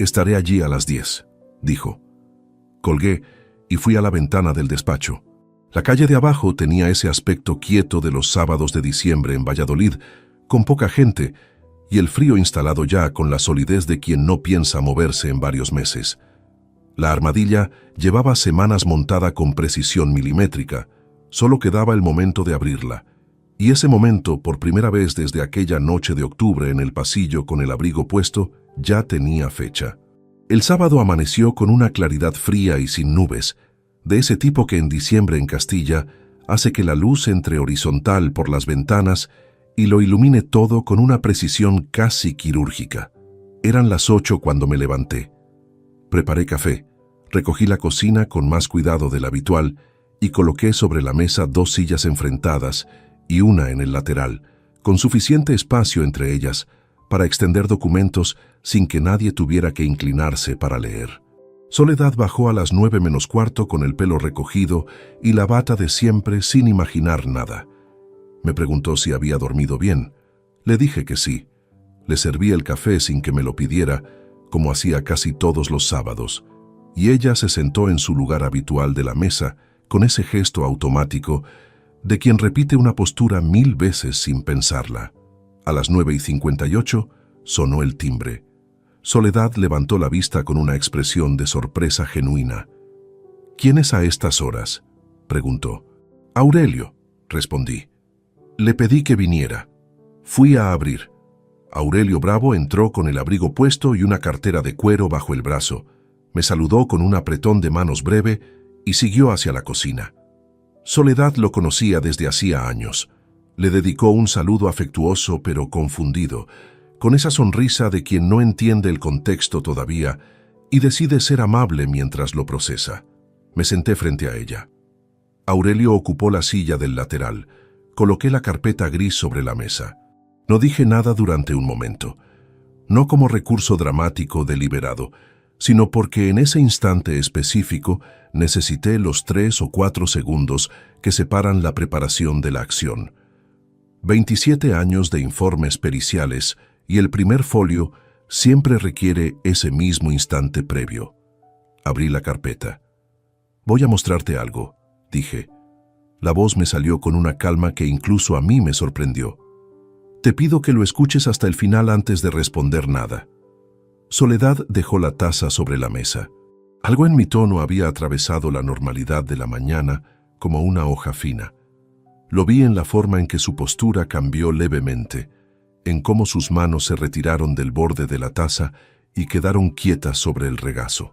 Estaré allí a las 10, dijo. Colgué y fui a la ventana del despacho. La calle de abajo tenía ese aspecto quieto de los sábados de diciembre en Valladolid, con poca gente, y el frío instalado ya con la solidez de quien no piensa moverse en varios meses. La armadilla llevaba semanas montada con precisión milimétrica, solo quedaba el momento de abrirla, y ese momento, por primera vez desde aquella noche de octubre en el pasillo con el abrigo puesto, ya tenía fecha. El sábado amaneció con una claridad fría y sin nubes, de ese tipo que en diciembre en Castilla hace que la luz entre horizontal por las ventanas y lo ilumine todo con una precisión casi quirúrgica. Eran las 8 cuando me levanté. Preparé café, recogí la cocina con más cuidado del habitual y coloqué sobre la mesa 2 sillas enfrentadas y una en el lateral, con suficiente espacio entre ellas para extender documentos sin que nadie tuviera que inclinarse para leer. Soledad bajó a las 9 menos cuarto con el pelo recogido y la bata de siempre sin imaginar nada. Me preguntó si había dormido bien. Le dije que sí. Le serví el café sin que me lo pidiera, como hacía casi todos los sábados, y ella se sentó en su lugar habitual de la mesa con ese gesto automático de quien repite una postura 1000 veces sin pensarla. A las 9:58 sonó el timbre. Soledad levantó la vista con una expresión de sorpresa genuina. «¿Quién es a estas horas?», preguntó. Aurelio, respondí. Le pedí que viniera. Fui a abrir. Aurelio Bravo entró con el abrigo puesto y una cartera de cuero bajo el brazo. Me saludó con un apretón de manos breve y siguió hacia la cocina. Soledad lo conocía desde hacía años. Le dedicó un saludo afectuoso pero confundido, con esa sonrisa de quien no entiende el contexto todavía y decide ser amable mientras lo procesa. Me senté frente a ella. Aurelio ocupó la silla del lateral. Coloqué la carpeta gris sobre la mesa. No dije nada durante un momento, no como recurso dramático deliberado, sino porque en ese instante específico necesité los 3 o 4 segundos que separan la preparación de la acción. 27 años de informes periciales y el primer folio siempre requiere ese mismo instante previo. Abrí la carpeta. «Voy a mostrarte algo», dije. La voz me salió con una calma que incluso a mí me sorprendió. «Te pido que lo escuches hasta el final antes de responder nada». Soledad dejó la taza sobre la mesa. Algo en mi tono había atravesado la normalidad de la mañana como una hoja fina. Lo vi en la forma en que su postura cambió levemente, en cómo sus manos se retiraron del borde de la taza y quedaron quietas sobre el regazo.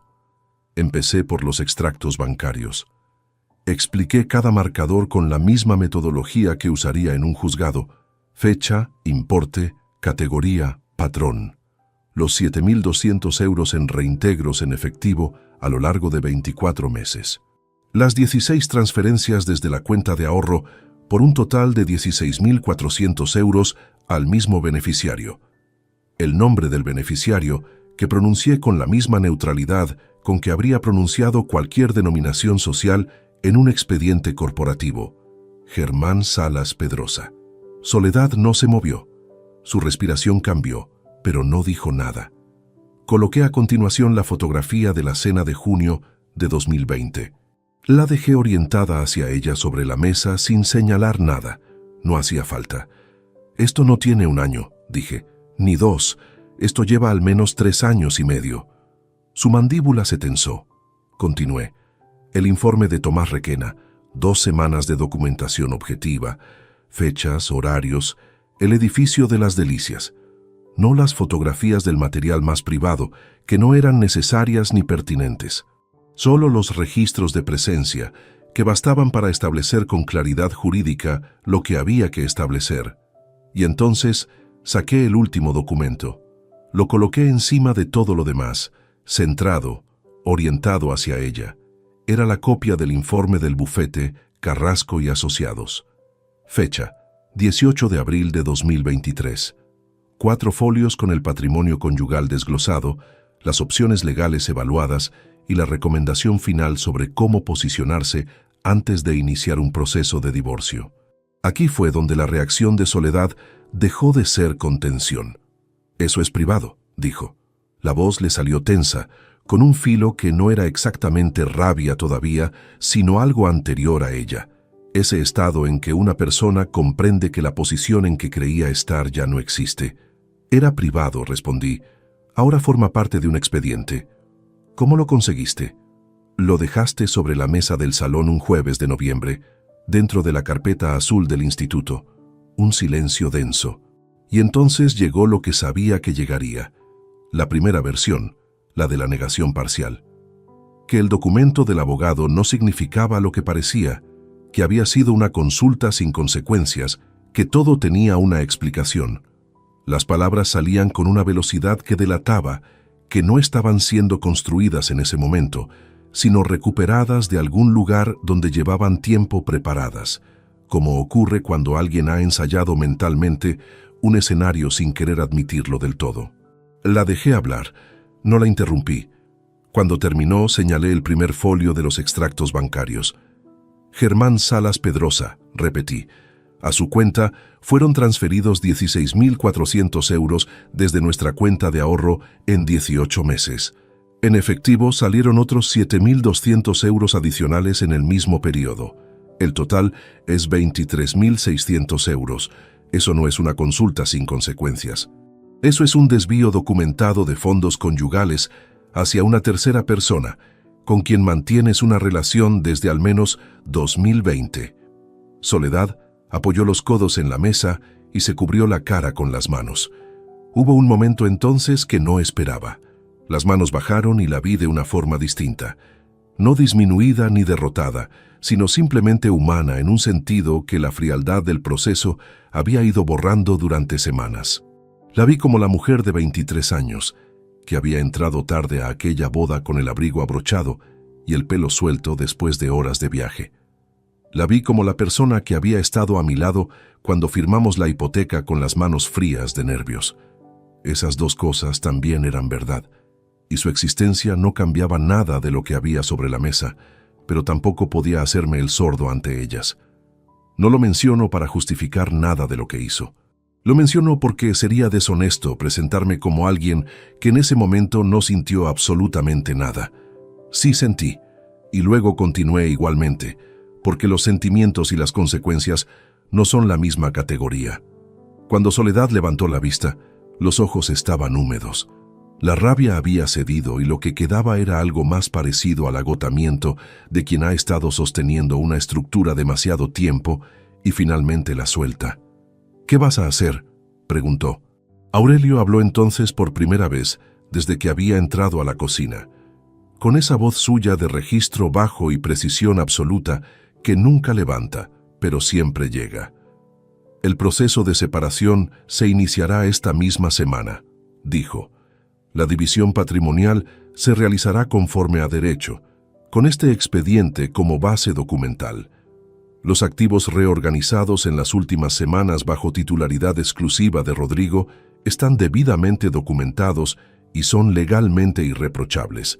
Empecé por los extractos bancarios. Expliqué cada marcador con la misma metodología que usaría en un juzgado: fecha, importe, categoría, patrón. Los 7.200 euros en reintegros en efectivo a lo largo de 24 meses. Las 16 transferencias desde la cuenta de ahorro por un total de 16.400 euros al mismo beneficiario. El nombre del beneficiario, que pronuncié con la misma neutralidad con que habría pronunciado cualquier denominación social en un expediente corporativo: Germán Salas Pedrosa. Soledad no se movió. Su respiración cambió, pero no dijo nada. Coloqué a continuación la fotografía de la cena de junio de 2020. La dejé orientada hacia ella sobre la mesa sin señalar nada. No hacía falta. «Esto no tiene 1 año», dije, «ni 2. Esto lleva al menos 3 años y medio». Su mandíbula se tensó. Continué. «El informe de Tomás Requena, 2 semanas de documentación objetiva, fechas, horarios, el edificio de las Delicias. No las fotografías del material más privado, que no eran necesarias ni pertinentes. Solo los registros de presencia, que bastaban para establecer con claridad jurídica lo que había que establecer. Y entonces saqué el último documento. Lo coloqué encima de todo lo demás, centrado, orientado hacia ella. Era la copia del informe del bufete Carrasco y Asociados. Fecha: 18 de abril de 2023. 4 folios con el patrimonio conyugal desglosado, las opciones legales evaluadas y la recomendación final sobre cómo posicionarse antes de iniciar un proceso de divorcio. Aquí fue donde la reacción de Soledad dejó de ser contención. «Eso es privado», dijo. La voz le salió tensa, con un filo que no era exactamente rabia todavía, sino algo anterior a ella. Ese estado en que una persona comprende que la posición en que creía estar ya no existe. «Era privado», respondí. «Ahora forma parte de un expediente». «¿Cómo lo conseguiste?» «Lo dejaste sobre la mesa del salón un jueves de noviembre, dentro de la carpeta azul del instituto». Un silencio denso. Y entonces llegó lo que sabía que llegaría. La primera versión, la de la negación parcial. Que el documento del abogado no significaba lo que parecía, que había sido una consulta sin consecuencias, que todo tenía una explicación. Las palabras salían con una velocidad que delataba que no estaban siendo construidas en ese momento, sino recuperadas de algún lugar donde llevaban tiempo preparadas, como ocurre cuando alguien ha ensayado mentalmente un escenario sin querer admitirlo del todo. La dejé hablar, no la interrumpí. Cuando terminó, señalé el primer folio de los extractos bancarios. Germán Salas Pedrosa, repetí. A su cuenta fueron transferidos 16.400 euros desde nuestra cuenta de ahorro en 18 meses. En efectivo salieron otros 7.200 euros adicionales en el mismo periodo. El total es 23.600 euros. Eso no es una consulta sin consecuencias. Eso es un desvío documentado de fondos conyugales hacia una tercera persona, con quien mantienes una relación desde al menos 2020. Soledad apoyó los codos en la mesa y se cubrió la cara con las manos. Hubo un momento entonces que no esperaba. Las manos bajaron y la vi de una forma distinta. No disminuida ni derrotada, sino simplemente humana en un sentido que la frialdad del proceso había ido borrando durante semanas. La vi como la mujer de 23 años, que había entrado tarde a aquella boda con el abrigo abrochado y el pelo suelto después de horas de viaje. La vi como la persona que había estado a mi lado cuando firmamos la hipoteca con las manos frías de nervios. Esas dos cosas también eran verdad, y su existencia no cambiaba nada de lo que había sobre la mesa, pero tampoco podía hacerme el sordo ante ellas. No lo menciono para justificar nada de lo que hizo. Lo menciono porque sería deshonesto presentarme como alguien que en ese momento no sintió absolutamente nada. Sí sentí, y luego continué igualmente, porque los sentimientos y las consecuencias no son la misma categoría. Cuando Soledad levantó la vista, los ojos estaban húmedos. La rabia había cedido y lo que quedaba era algo más parecido al agotamiento de quien ha estado sosteniendo una estructura demasiado tiempo y finalmente la suelta. «¿Qué vas a hacer?», preguntó. Aurelio habló entonces por primera vez desde que había entrado a la cocina, con esa voz suya de registro bajo y precisión absoluta que nunca levanta, pero siempre llega. «El proceso de separación se iniciará esta misma semana», dijo. «La división patrimonial se realizará conforme a derecho, con este expediente como base documental. Los activos reorganizados en las últimas semanas bajo titularidad exclusiva de Rodrigo están debidamente documentados y son legalmente irreprochables.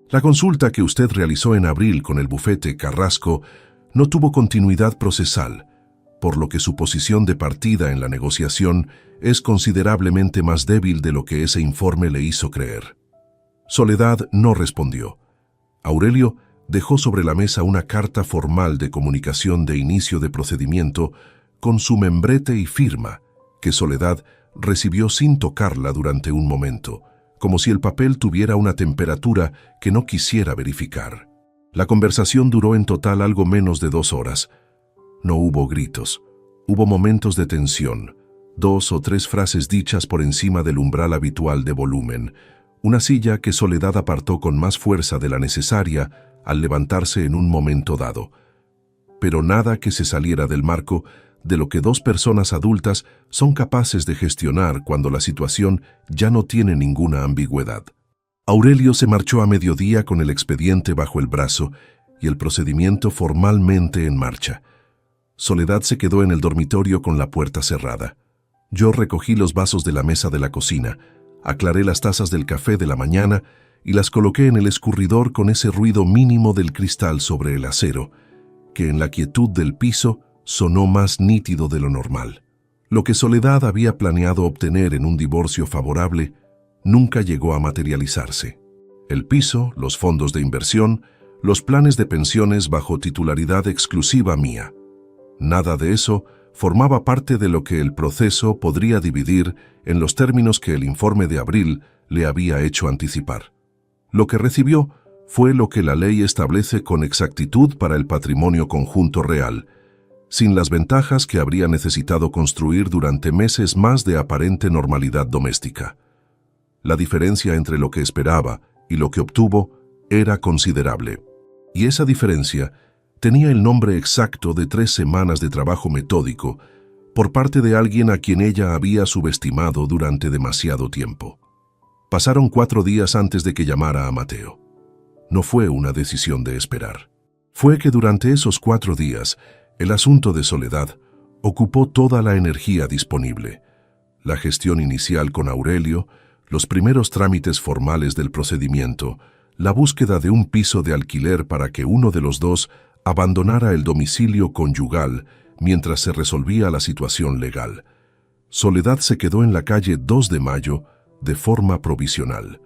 La consulta que usted realizó en abril con el bufete Carrasco no tuvo continuidad procesal, por lo que su posición de partida en la negociación es considerablemente más débil de lo que ese informe le hizo creer». Soledad no respondió. Aurelio dejó sobre la mesa una carta formal de comunicación de inicio de procedimiento con su membrete y firma, que Soledad recibió sin tocarla durante un momento, como si el papel tuviera una temperatura que no quisiera verificar. La conversación duró en total algo menos de 2 horas. No hubo gritos, hubo momentos de tensión, 2 o 3 frases dichas por encima del umbral habitual de volumen, una silla que Soledad apartó con más fuerza de la necesaria al levantarse en un momento dado. Pero nada que se saliera del marco de lo que 2 personas adultas son capaces de gestionar cuando la situación ya no tiene ninguna ambigüedad. Aurelio se marchó a mediodía con el expediente bajo el brazo y el procedimiento formalmente en marcha. Soledad se quedó en el dormitorio con la puerta cerrada. Yo recogí los vasos de la mesa de la cocina, aclaré las tazas del café de la mañana y las coloqué en el escurridor con ese ruido mínimo del cristal sobre el acero, que en la quietud del piso sonó más nítido de lo normal. Lo que Soledad había planeado obtener en un divorcio favorable nunca llegó a materializarse. El piso, los fondos de inversión, los planes de pensiones bajo titularidad exclusiva mía. Nada de eso formaba parte de lo que el proceso podría dividir en los términos que el informe de abril le había hecho anticipar. Lo que recibió fue lo que la ley establece con exactitud para el patrimonio conjunto real, sin las ventajas que habría necesitado construir durante meses más de aparente normalidad doméstica. La diferencia entre lo que esperaba y lo que obtuvo era considerable, y esa diferencia tenía el nombre exacto de 3 semanas de trabajo metódico por parte de alguien a quien ella había subestimado durante demasiado tiempo. Pasaron 4 días antes de que llamara a Mateo. No fue una decisión de esperar. Fue que durante esos 4 días, el asunto de Soledad ocupó toda la energía disponible. La gestión inicial con Aurelio, los primeros trámites formales del procedimiento, la búsqueda de un piso de alquiler para que uno de los dos abandonara el domicilio conyugal mientras se resolvía la situación legal. Soledad se quedó en la calle 2 de Mayo de forma provisional.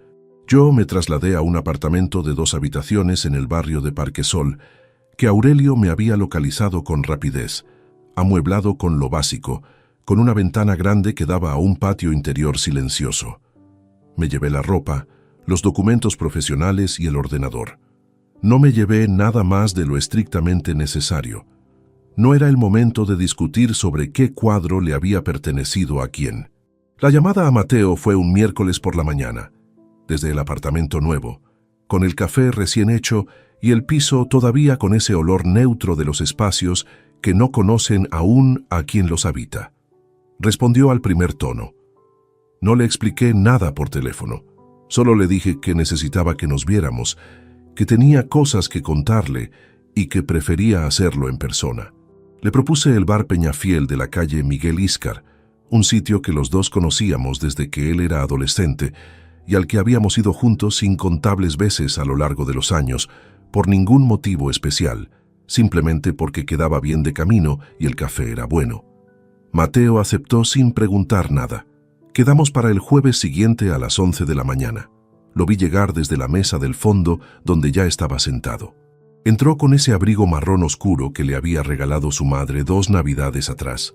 Yo me trasladé a un apartamento de 2 habitaciones en el barrio de Parquesol, que Aurelio me había localizado con rapidez, amueblado con lo básico, con una ventana grande que daba a un patio interior silencioso. Me llevé la ropa, los documentos profesionales y el ordenador. No me llevé nada más de lo estrictamente necesario. No era el momento de discutir sobre qué cuadro le había pertenecido a quién. La llamada a Mateo fue un miércoles por la mañana, desde el apartamento nuevo, con el café recién hecho y el piso todavía con ese olor neutro de los espacios que no conocen aún a quien los habita. Respondió al primer tono. No le expliqué nada por teléfono. Solo le dije que necesitaba que nos viéramos, que tenía cosas que contarle y que prefería hacerlo en persona. Le propuse el bar Peñafiel de la calle Miguel Íscar, un sitio que los dos conocíamos desde que él era adolescente y al que habíamos ido juntos incontables veces a lo largo de los años, por ningún motivo especial, simplemente porque quedaba bien de camino y el café era bueno. Mateo aceptó sin preguntar nada. Quedamos para el jueves siguiente a las 11 de la mañana. Lo vi llegar desde la mesa del fondo donde ya estaba sentado. Entró con ese abrigo marrón oscuro que le había regalado su madre 2 navidades atrás.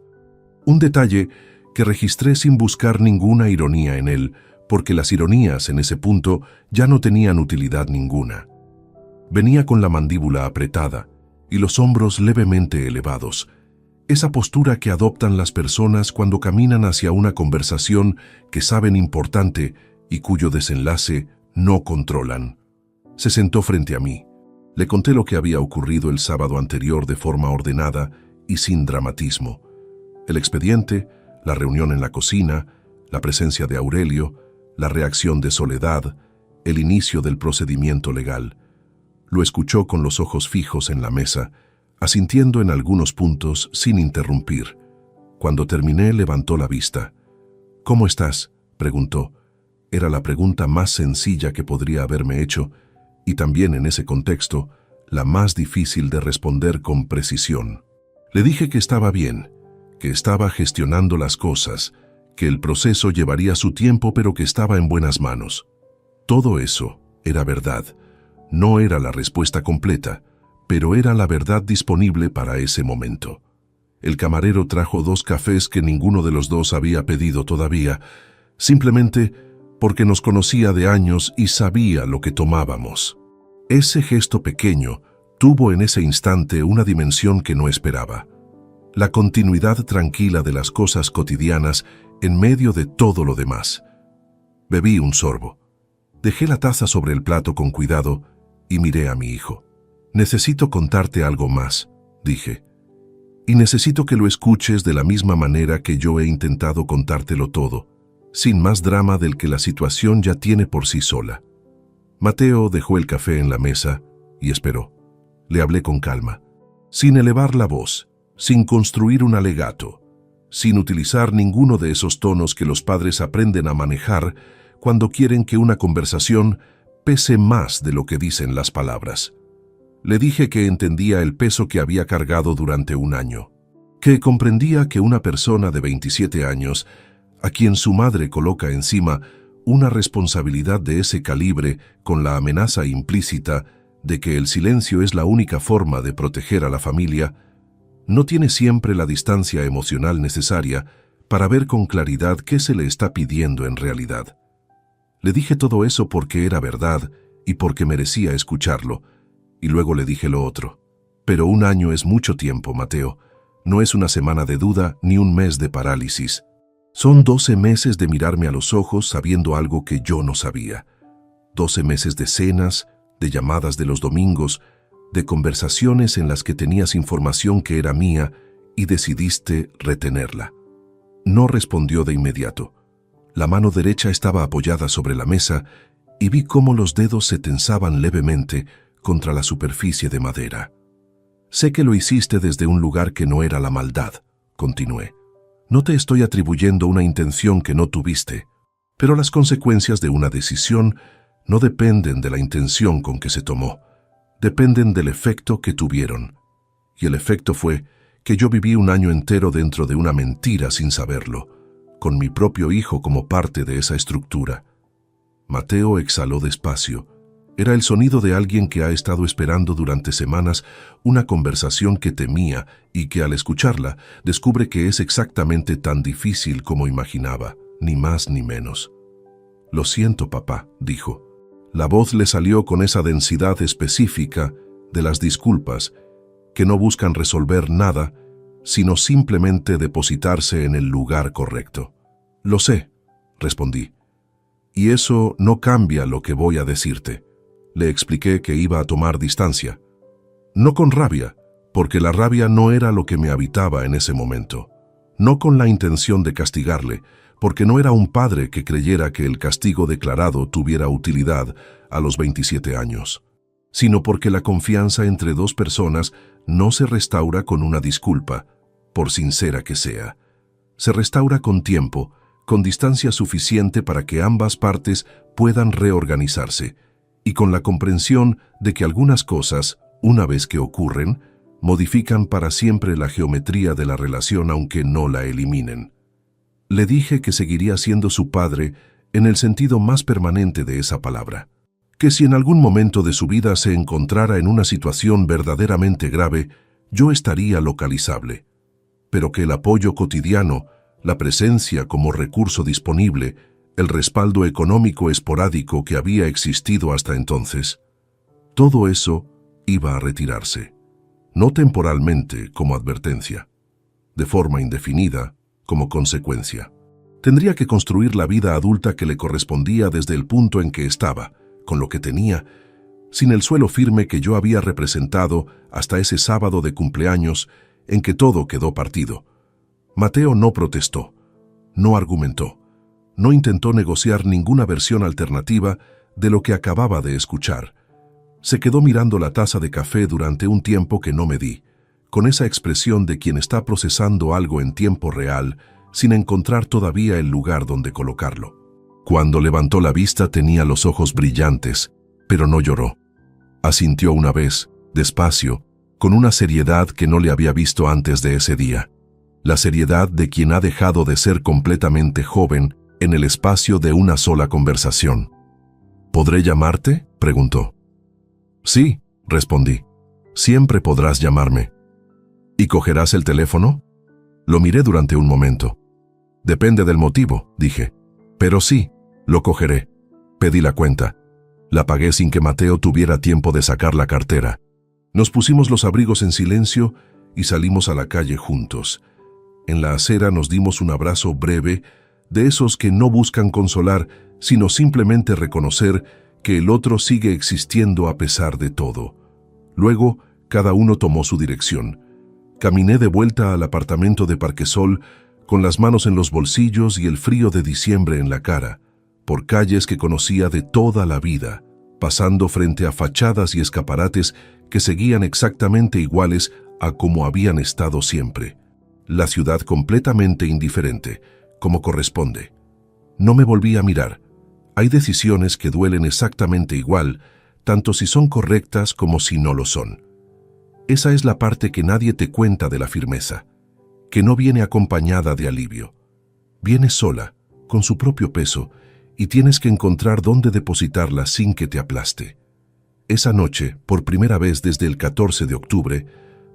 Un detalle que registré sin buscar ninguna ironía en él, porque las ironías en ese punto ya no tenían utilidad ninguna. Venía con la mandíbula apretada y los hombros levemente elevados, esa postura que adoptan las personas cuando caminan hacia una conversación que saben importante y cuyo desenlace no controlan. Se sentó frente a mí. Le conté lo que había ocurrido el sábado anterior de forma ordenada y sin dramatismo. El expediente, la reunión en la cocina, la presencia de Aurelio, la reacción de Soledad, el inicio del procedimiento legal. Lo escuchó con los ojos fijos en la mesa, asintiendo en algunos puntos sin interrumpir. Cuando terminé, levantó la vista. «¿Cómo estás?», preguntó. Era la pregunta más sencilla que podría haberme hecho, y también en ese contexto, la más difícil de responder con precisión. Le dije que estaba bien, que estaba gestionando las cosas, que el proceso llevaría su tiempo pero que estaba en buenas manos. Todo eso era verdad. No era la respuesta completa, pero era la verdad disponible para ese momento. El camarero trajo 2 cafés que ninguno de los dos había pedido todavía, simplemente porque nos conocía de años y sabía lo que tomábamos. Ese gesto pequeño tuvo en ese instante una dimensión que no esperaba. La continuidad tranquila de las cosas cotidianas en medio de todo lo demás. Bebí un sorbo. Dejé la taza sobre el plato con cuidado y miré a mi hijo. «Necesito contarte algo más», dije. «Y necesito que lo escuches de la misma manera que yo he intentado contártelo todo, sin más drama del que la situación ya tiene por sí sola». Mateo dejó el café en la mesa y esperó. Le hablé con calma, sin elevar la voz, sin construir un alegato, sin utilizar ninguno de esos tonos que los padres aprenden a manejar cuando quieren que una conversación pese más de lo que dicen las palabras. Le dije que entendía el peso que había cargado durante un año, que comprendía que una persona de 27 años, a quien su madre coloca encima una responsabilidad de ese calibre con la amenaza implícita de que el silencio es la única forma de proteger a la familia, no tiene siempre la distancia emocional necesaria para ver con claridad qué se le está pidiendo en realidad. Le dije todo eso porque era verdad y porque merecía escucharlo, y luego le dije lo otro. Pero un año es mucho tiempo, Mateo. No es una semana de duda ni un mes de parálisis. Son 12 meses de mirarme a los ojos sabiendo algo que yo no sabía. 12 meses de cenas, de llamadas de los domingos, de conversaciones en las que tenías información que era mía y decidiste retenerla. No respondió de inmediato. La mano derecha estaba apoyada sobre la mesa y vi cómo los dedos se tensaban levemente contra la superficie de madera. «Sé que lo hiciste desde un lugar que no era la maldad», continué. «No te estoy atribuyendo una intención que no tuviste, pero las consecuencias de una decisión no dependen de la intención con que se tomó, dependen del efecto que tuvieron. Y el efecto fue que yo viví un año entero dentro de una mentira sin saberlo, con mi propio hijo como parte de esa estructura». Mateo exhaló despacio. Era el sonido de alguien que ha estado esperando durante semanas una conversación que temía y que al escucharla descubre que es exactamente tan difícil como imaginaba, ni más ni menos. «Lo siento, papá», dijo. La voz le salió con esa densidad específica de las disculpas que no buscan resolver nada, sino simplemente depositarse en el lugar correcto. Lo sé, respondí. Y eso no cambia lo que voy a decirte. Le expliqué que iba a tomar distancia. No con rabia, porque la rabia no era lo que me habitaba en ese momento. No con la intención de castigarle, porque no era un padre que creyera que el castigo declarado tuviera utilidad a los 27 años, sino porque la confianza entre dos personas no se restaura con una disculpa, por sincera que sea. Se restaura con tiempo, con distancia suficiente para que ambas partes puedan reorganizarse, y con la comprensión de que algunas cosas, una vez que ocurren, modifican para siempre la geometría de la relación aunque no la eliminen. Le dije que seguiría siendo su padre en el sentido más permanente de esa palabra, que si en algún momento de su vida se encontrara en una situación verdaderamente grave, yo estaría localizable, pero que el apoyo cotidiano, la presencia como recurso disponible, el respaldo económico esporádico que había existido hasta entonces, todo eso iba a retirarse, no temporalmente como advertencia, de forma indefinida como consecuencia. Tendría que construir la vida adulta que le correspondía desde el punto en que estaba, con lo que tenía, sin el suelo firme que yo había representado hasta ese sábado de cumpleaños en que todo quedó partido. Mateo no protestó, no argumentó, no intentó negociar ninguna versión alternativa de lo que acababa de escuchar. Se quedó mirando la taza de café durante un tiempo que no me di, con esa expresión de quien está procesando algo en tiempo real, sin encontrar todavía el lugar donde colocarlo. Cuando levantó la vista tenía los ojos brillantes, pero no lloró. Asintió una vez, despacio, con una seriedad que no le había visto antes de ese día. La seriedad de quien ha dejado de ser completamente joven en el espacio de una sola conversación. ¿Podré llamarte?, preguntó. Sí, respondí. Siempre podrás llamarme. ¿Y cogerás el teléfono? Lo miré durante un momento. Depende del motivo, dije. Pero sí, lo cogeré. Pedí la cuenta. La pagué sin que Mateo tuviera tiempo de sacar la cartera. Nos pusimos los abrigos en silencio y salimos a la calle juntos. En la acera nos dimos un abrazo breve, de esos que no buscan consolar, sino simplemente reconocer que el otro sigue existiendo a pesar de todo. Luego, cada uno tomó su dirección. Caminé de vuelta al apartamento de Parquesol, con las manos en los bolsillos y el frío de diciembre en la cara, por calles que conocía de toda la vida, pasando frente a fachadas y escaparates que seguían exactamente iguales a como habían estado siempre. La ciudad completamente indiferente, como corresponde. No me volví a mirar. Hay decisiones que duelen exactamente igual, tanto si son correctas como si no lo son. Esa es la parte que nadie te cuenta de la firmeza, que no viene acompañada de alivio. Viene sola, con su propio peso, y tienes que encontrar dónde depositarla sin que te aplaste. Esa noche, por primera vez desde el 14 de octubre,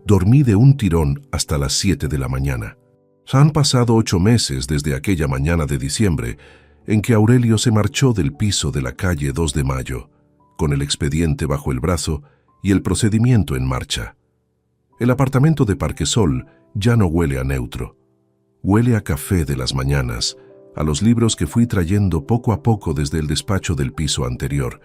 dormí de un tirón hasta las 7 de la mañana. Han pasado 8 meses desde aquella mañana de diciembre, en que Aurelio se marchó del piso de la calle 2 de Mayo, con el expediente bajo el brazo y el procedimiento en marcha. El apartamento de Parquesol ya no huele a neutro. Huele a café de las mañanas, a los libros que fui trayendo poco a poco desde el despacho del piso anterior,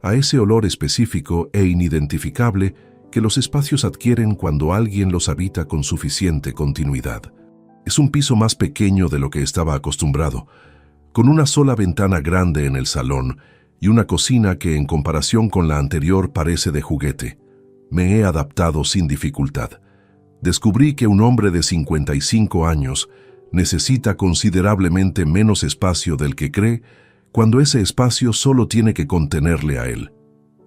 a ese olor específico e inidentificable que los espacios adquieren cuando alguien los habita con suficiente continuidad. Es un piso más pequeño de lo que estaba acostumbrado, con una sola ventana grande en el salón y una cocina que en comparación con la anterior parece de juguete. Me he adaptado sin dificultad. Descubrí que un hombre de 55 años necesita considerablemente menos espacio del que cree cuando ese espacio solo tiene que contenerle a él.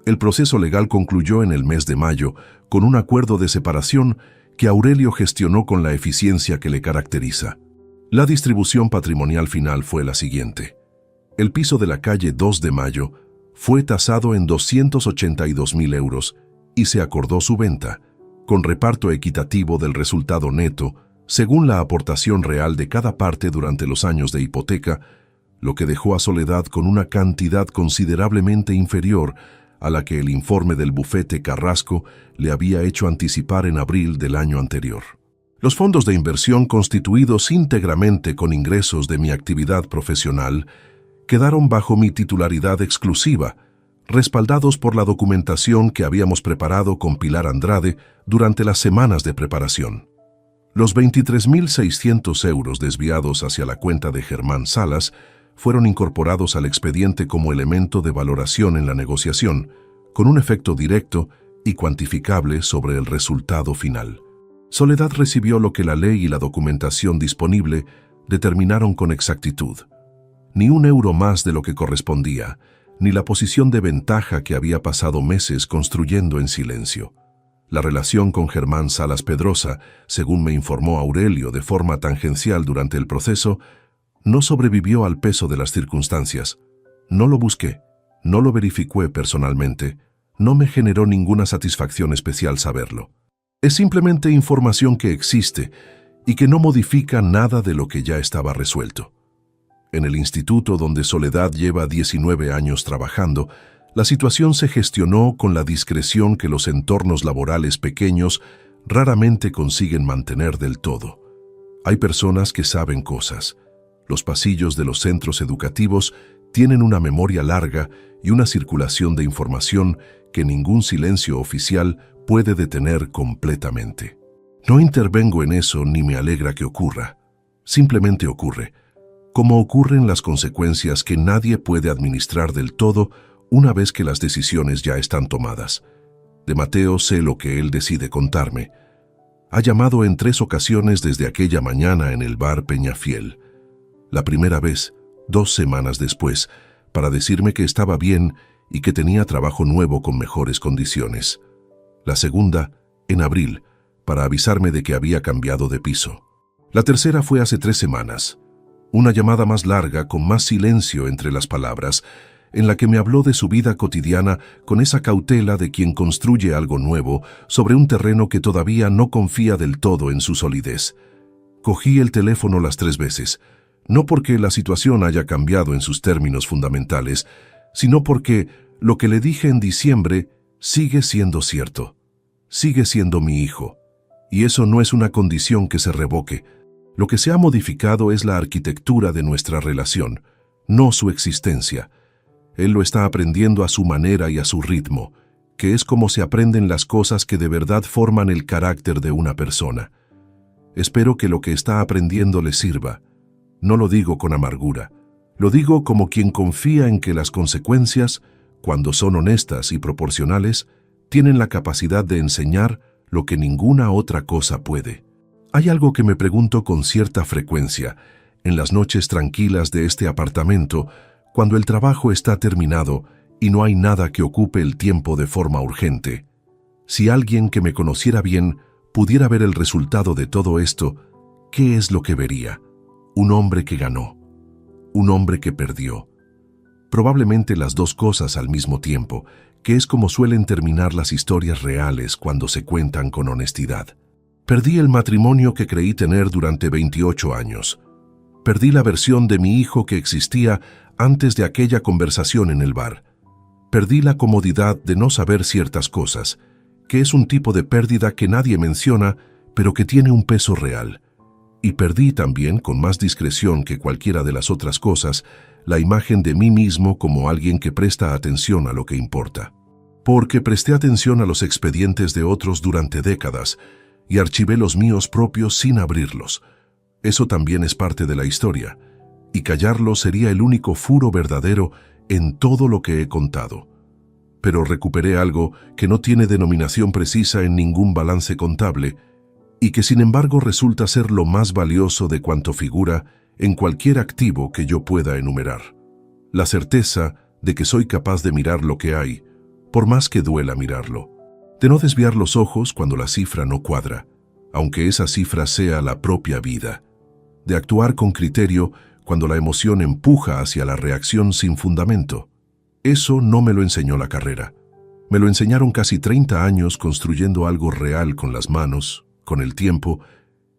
El proceso legal concluyó en el mes de mayo con un acuerdo de separación que Aurelio gestionó con la eficiencia que le caracteriza. La distribución patrimonial final fue la siguiente. El piso de la calle 2 de Mayo fue tasado en 282.000 euros y se acordó su venta, con reparto equitativo del resultado neto, según la aportación real de cada parte durante los años de hipoteca, lo que dejó a Soledad con una cantidad considerablemente inferior a la que el informe del bufete Carrasco le había hecho anticipar en abril del año anterior. Los fondos de inversión constituidos íntegramente con ingresos de mi actividad profesional quedaron bajo mi titularidad exclusiva, respaldados por la documentación que habíamos preparado con Pilar Andrade durante las semanas de preparación. Los 23.600 euros desviados hacia la cuenta de Germán Salas fueron incorporados al expediente como elemento de valoración en la negociación, con un efecto directo y cuantificable sobre el resultado final. Soledad recibió lo que la ley y la documentación disponible determinaron con exactitud. Ni un euro más de lo que correspondía, ni la posición de ventaja que había pasado meses construyendo en silencio. La relación con Germán Salas Pedrosa, según me informó Aurelio de forma tangencial durante el proceso, no sobrevivió al peso de las circunstancias. No lo busqué, no lo verifiqué personalmente, no me generó ninguna satisfacción especial saberlo. Es simplemente información que existe y que no modifica nada de lo que ya estaba resuelto. En el instituto donde Soledad lleva 19 años trabajando, la situación se gestionó con la discreción que los entornos laborales pequeños raramente consiguen mantener del todo. Hay personas que saben cosas. Los pasillos de los centros educativos tienen una memoria larga y una circulación de información que ningún silencio oficial puede detener completamente. No intervengo en eso ni me alegra que ocurra. Simplemente ocurre, como ocurren las consecuencias que nadie puede administrar del todo una vez que las decisiones ya están tomadas. De Mateo sé lo que él decide contarme. Ha llamado en 3 ocasiones desde aquella mañana en el bar Peñafiel. La primera vez, 2 semanas después, para decirme que estaba bien y que tenía trabajo nuevo con mejores condiciones. La segunda, en abril, para avisarme de que había cambiado de piso. La tercera fue hace 3 semanas. Una llamada más larga, con más silencio entre las palabras, en la que me habló de su vida cotidiana con esa cautela de quien construye algo nuevo sobre un terreno que todavía no confía del todo en su solidez. Cogí el teléfono las 3 veces, no porque la situación haya cambiado en sus términos fundamentales, sino porque lo que le dije en diciembre sigue siendo cierto. Sigue siendo mi hijo, y eso no es una condición que se revoque. Lo que se ha modificado es la arquitectura de nuestra relación, no su existencia. Él lo está aprendiendo a su manera y a su ritmo, que es como se aprenden las cosas que de verdad forman el carácter de una persona. Espero que lo que está aprendiendo le sirva. No lo digo con amargura, lo digo como quien confía en que las consecuencias, cuando son honestas y proporcionales, tienen la capacidad de enseñar lo que ninguna otra cosa puede. Hay algo que me pregunto con cierta frecuencia, en las noches tranquilas de este apartamento, cuando el trabajo está terminado y no hay nada que ocupe el tiempo de forma urgente. Si alguien que me conociera bien pudiera ver el resultado de todo esto, ¿qué es lo que vería? Un hombre que ganó, un hombre que perdió. Probablemente las 2 cosas al mismo tiempo, que es como suelen terminar las historias reales cuando se cuentan con honestidad. Perdí el matrimonio que creí tener durante 28 años. Perdí la versión de mi hijo que existía antes de aquella conversación en el bar. Perdí la comodidad de no saber ciertas cosas, que es un tipo de pérdida que nadie menciona, pero que tiene un peso real. Y perdí también, con más discreción que cualquiera de las otras cosas, la imagen de mí mismo como alguien que presta atención a lo que importa. Porque presté atención a los expedientes de otros durante décadas y archivé los míos propios sin abrirlos. Eso también es parte de la historia, y callarlo sería el único furo verdadero en todo lo que he contado. Pero recuperé algo que no tiene denominación precisa en ningún balance contable y que sin embargo resulta ser lo más valioso de cuanto figura en cualquier activo que yo pueda enumerar. La certeza de que soy capaz de mirar lo que hay, por más que duela mirarlo. De no desviar los ojos cuando la cifra no cuadra, aunque esa cifra sea la propia vida. De actuar con criterio cuando la emoción empuja hacia la reacción sin fundamento. Eso no me lo enseñó la carrera. Me lo enseñaron casi 30 años construyendo algo real con las manos, con el tiempo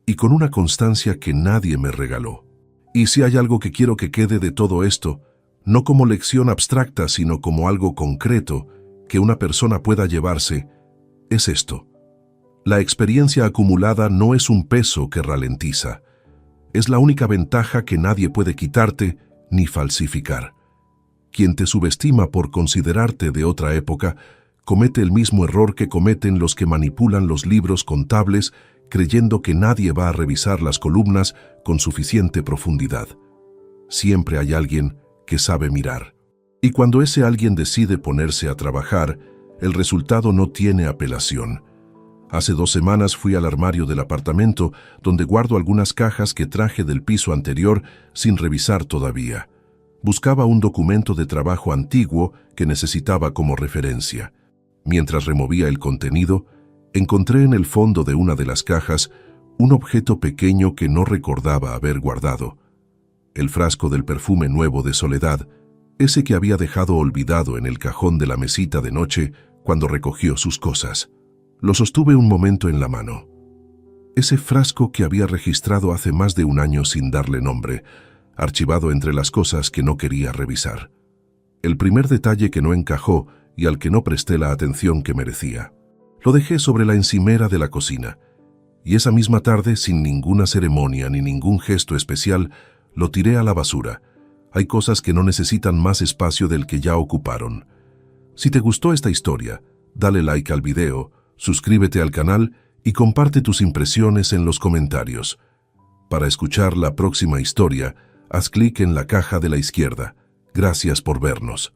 y con una constancia que nadie me regaló. Y si hay algo que quiero que quede de todo esto, no como lección abstracta, sino como algo concreto, que una persona pueda llevarse es esto. La experiencia acumulada no es un peso que ralentiza. Es la única ventaja que nadie puede quitarte ni falsificar. Quien te subestima por considerarte de otra época comete el mismo error que cometen los que manipulan los libros contables creyendo que nadie va a revisar las columnas con suficiente profundidad. Siempre hay alguien que sabe mirar. Y cuando ese alguien decide ponerse a trabajar, el resultado no tiene apelación. Hace 2 semanas fui al armario del apartamento donde guardo algunas cajas que traje del piso anterior sin revisar todavía. Buscaba un documento de trabajo antiguo que necesitaba como referencia. Mientras removía el contenido, encontré en el fondo de una de las cajas un objeto pequeño que no recordaba haber guardado. El frasco del perfume nuevo de Soledad, ese que había dejado olvidado en el cajón de la mesita de noche cuando recogió sus cosas. Lo sostuve un momento en la mano. Ese frasco que había registrado hace más de 1 año sin darle nombre, archivado entre las cosas que no quería revisar. El primer detalle que no encajó y al que no presté la atención que merecía. Lo dejé sobre la encimera de la cocina, y esa misma tarde, sin ninguna ceremonia ni ningún gesto especial, lo tiré a la basura. Hay cosas que no necesitan más espacio del que ya ocuparon. Si te gustó esta historia, dale like al video, suscríbete al canal y comparte tus impresiones en los comentarios. Para escuchar la próxima historia, haz clic en la caja de la izquierda. Gracias por vernos.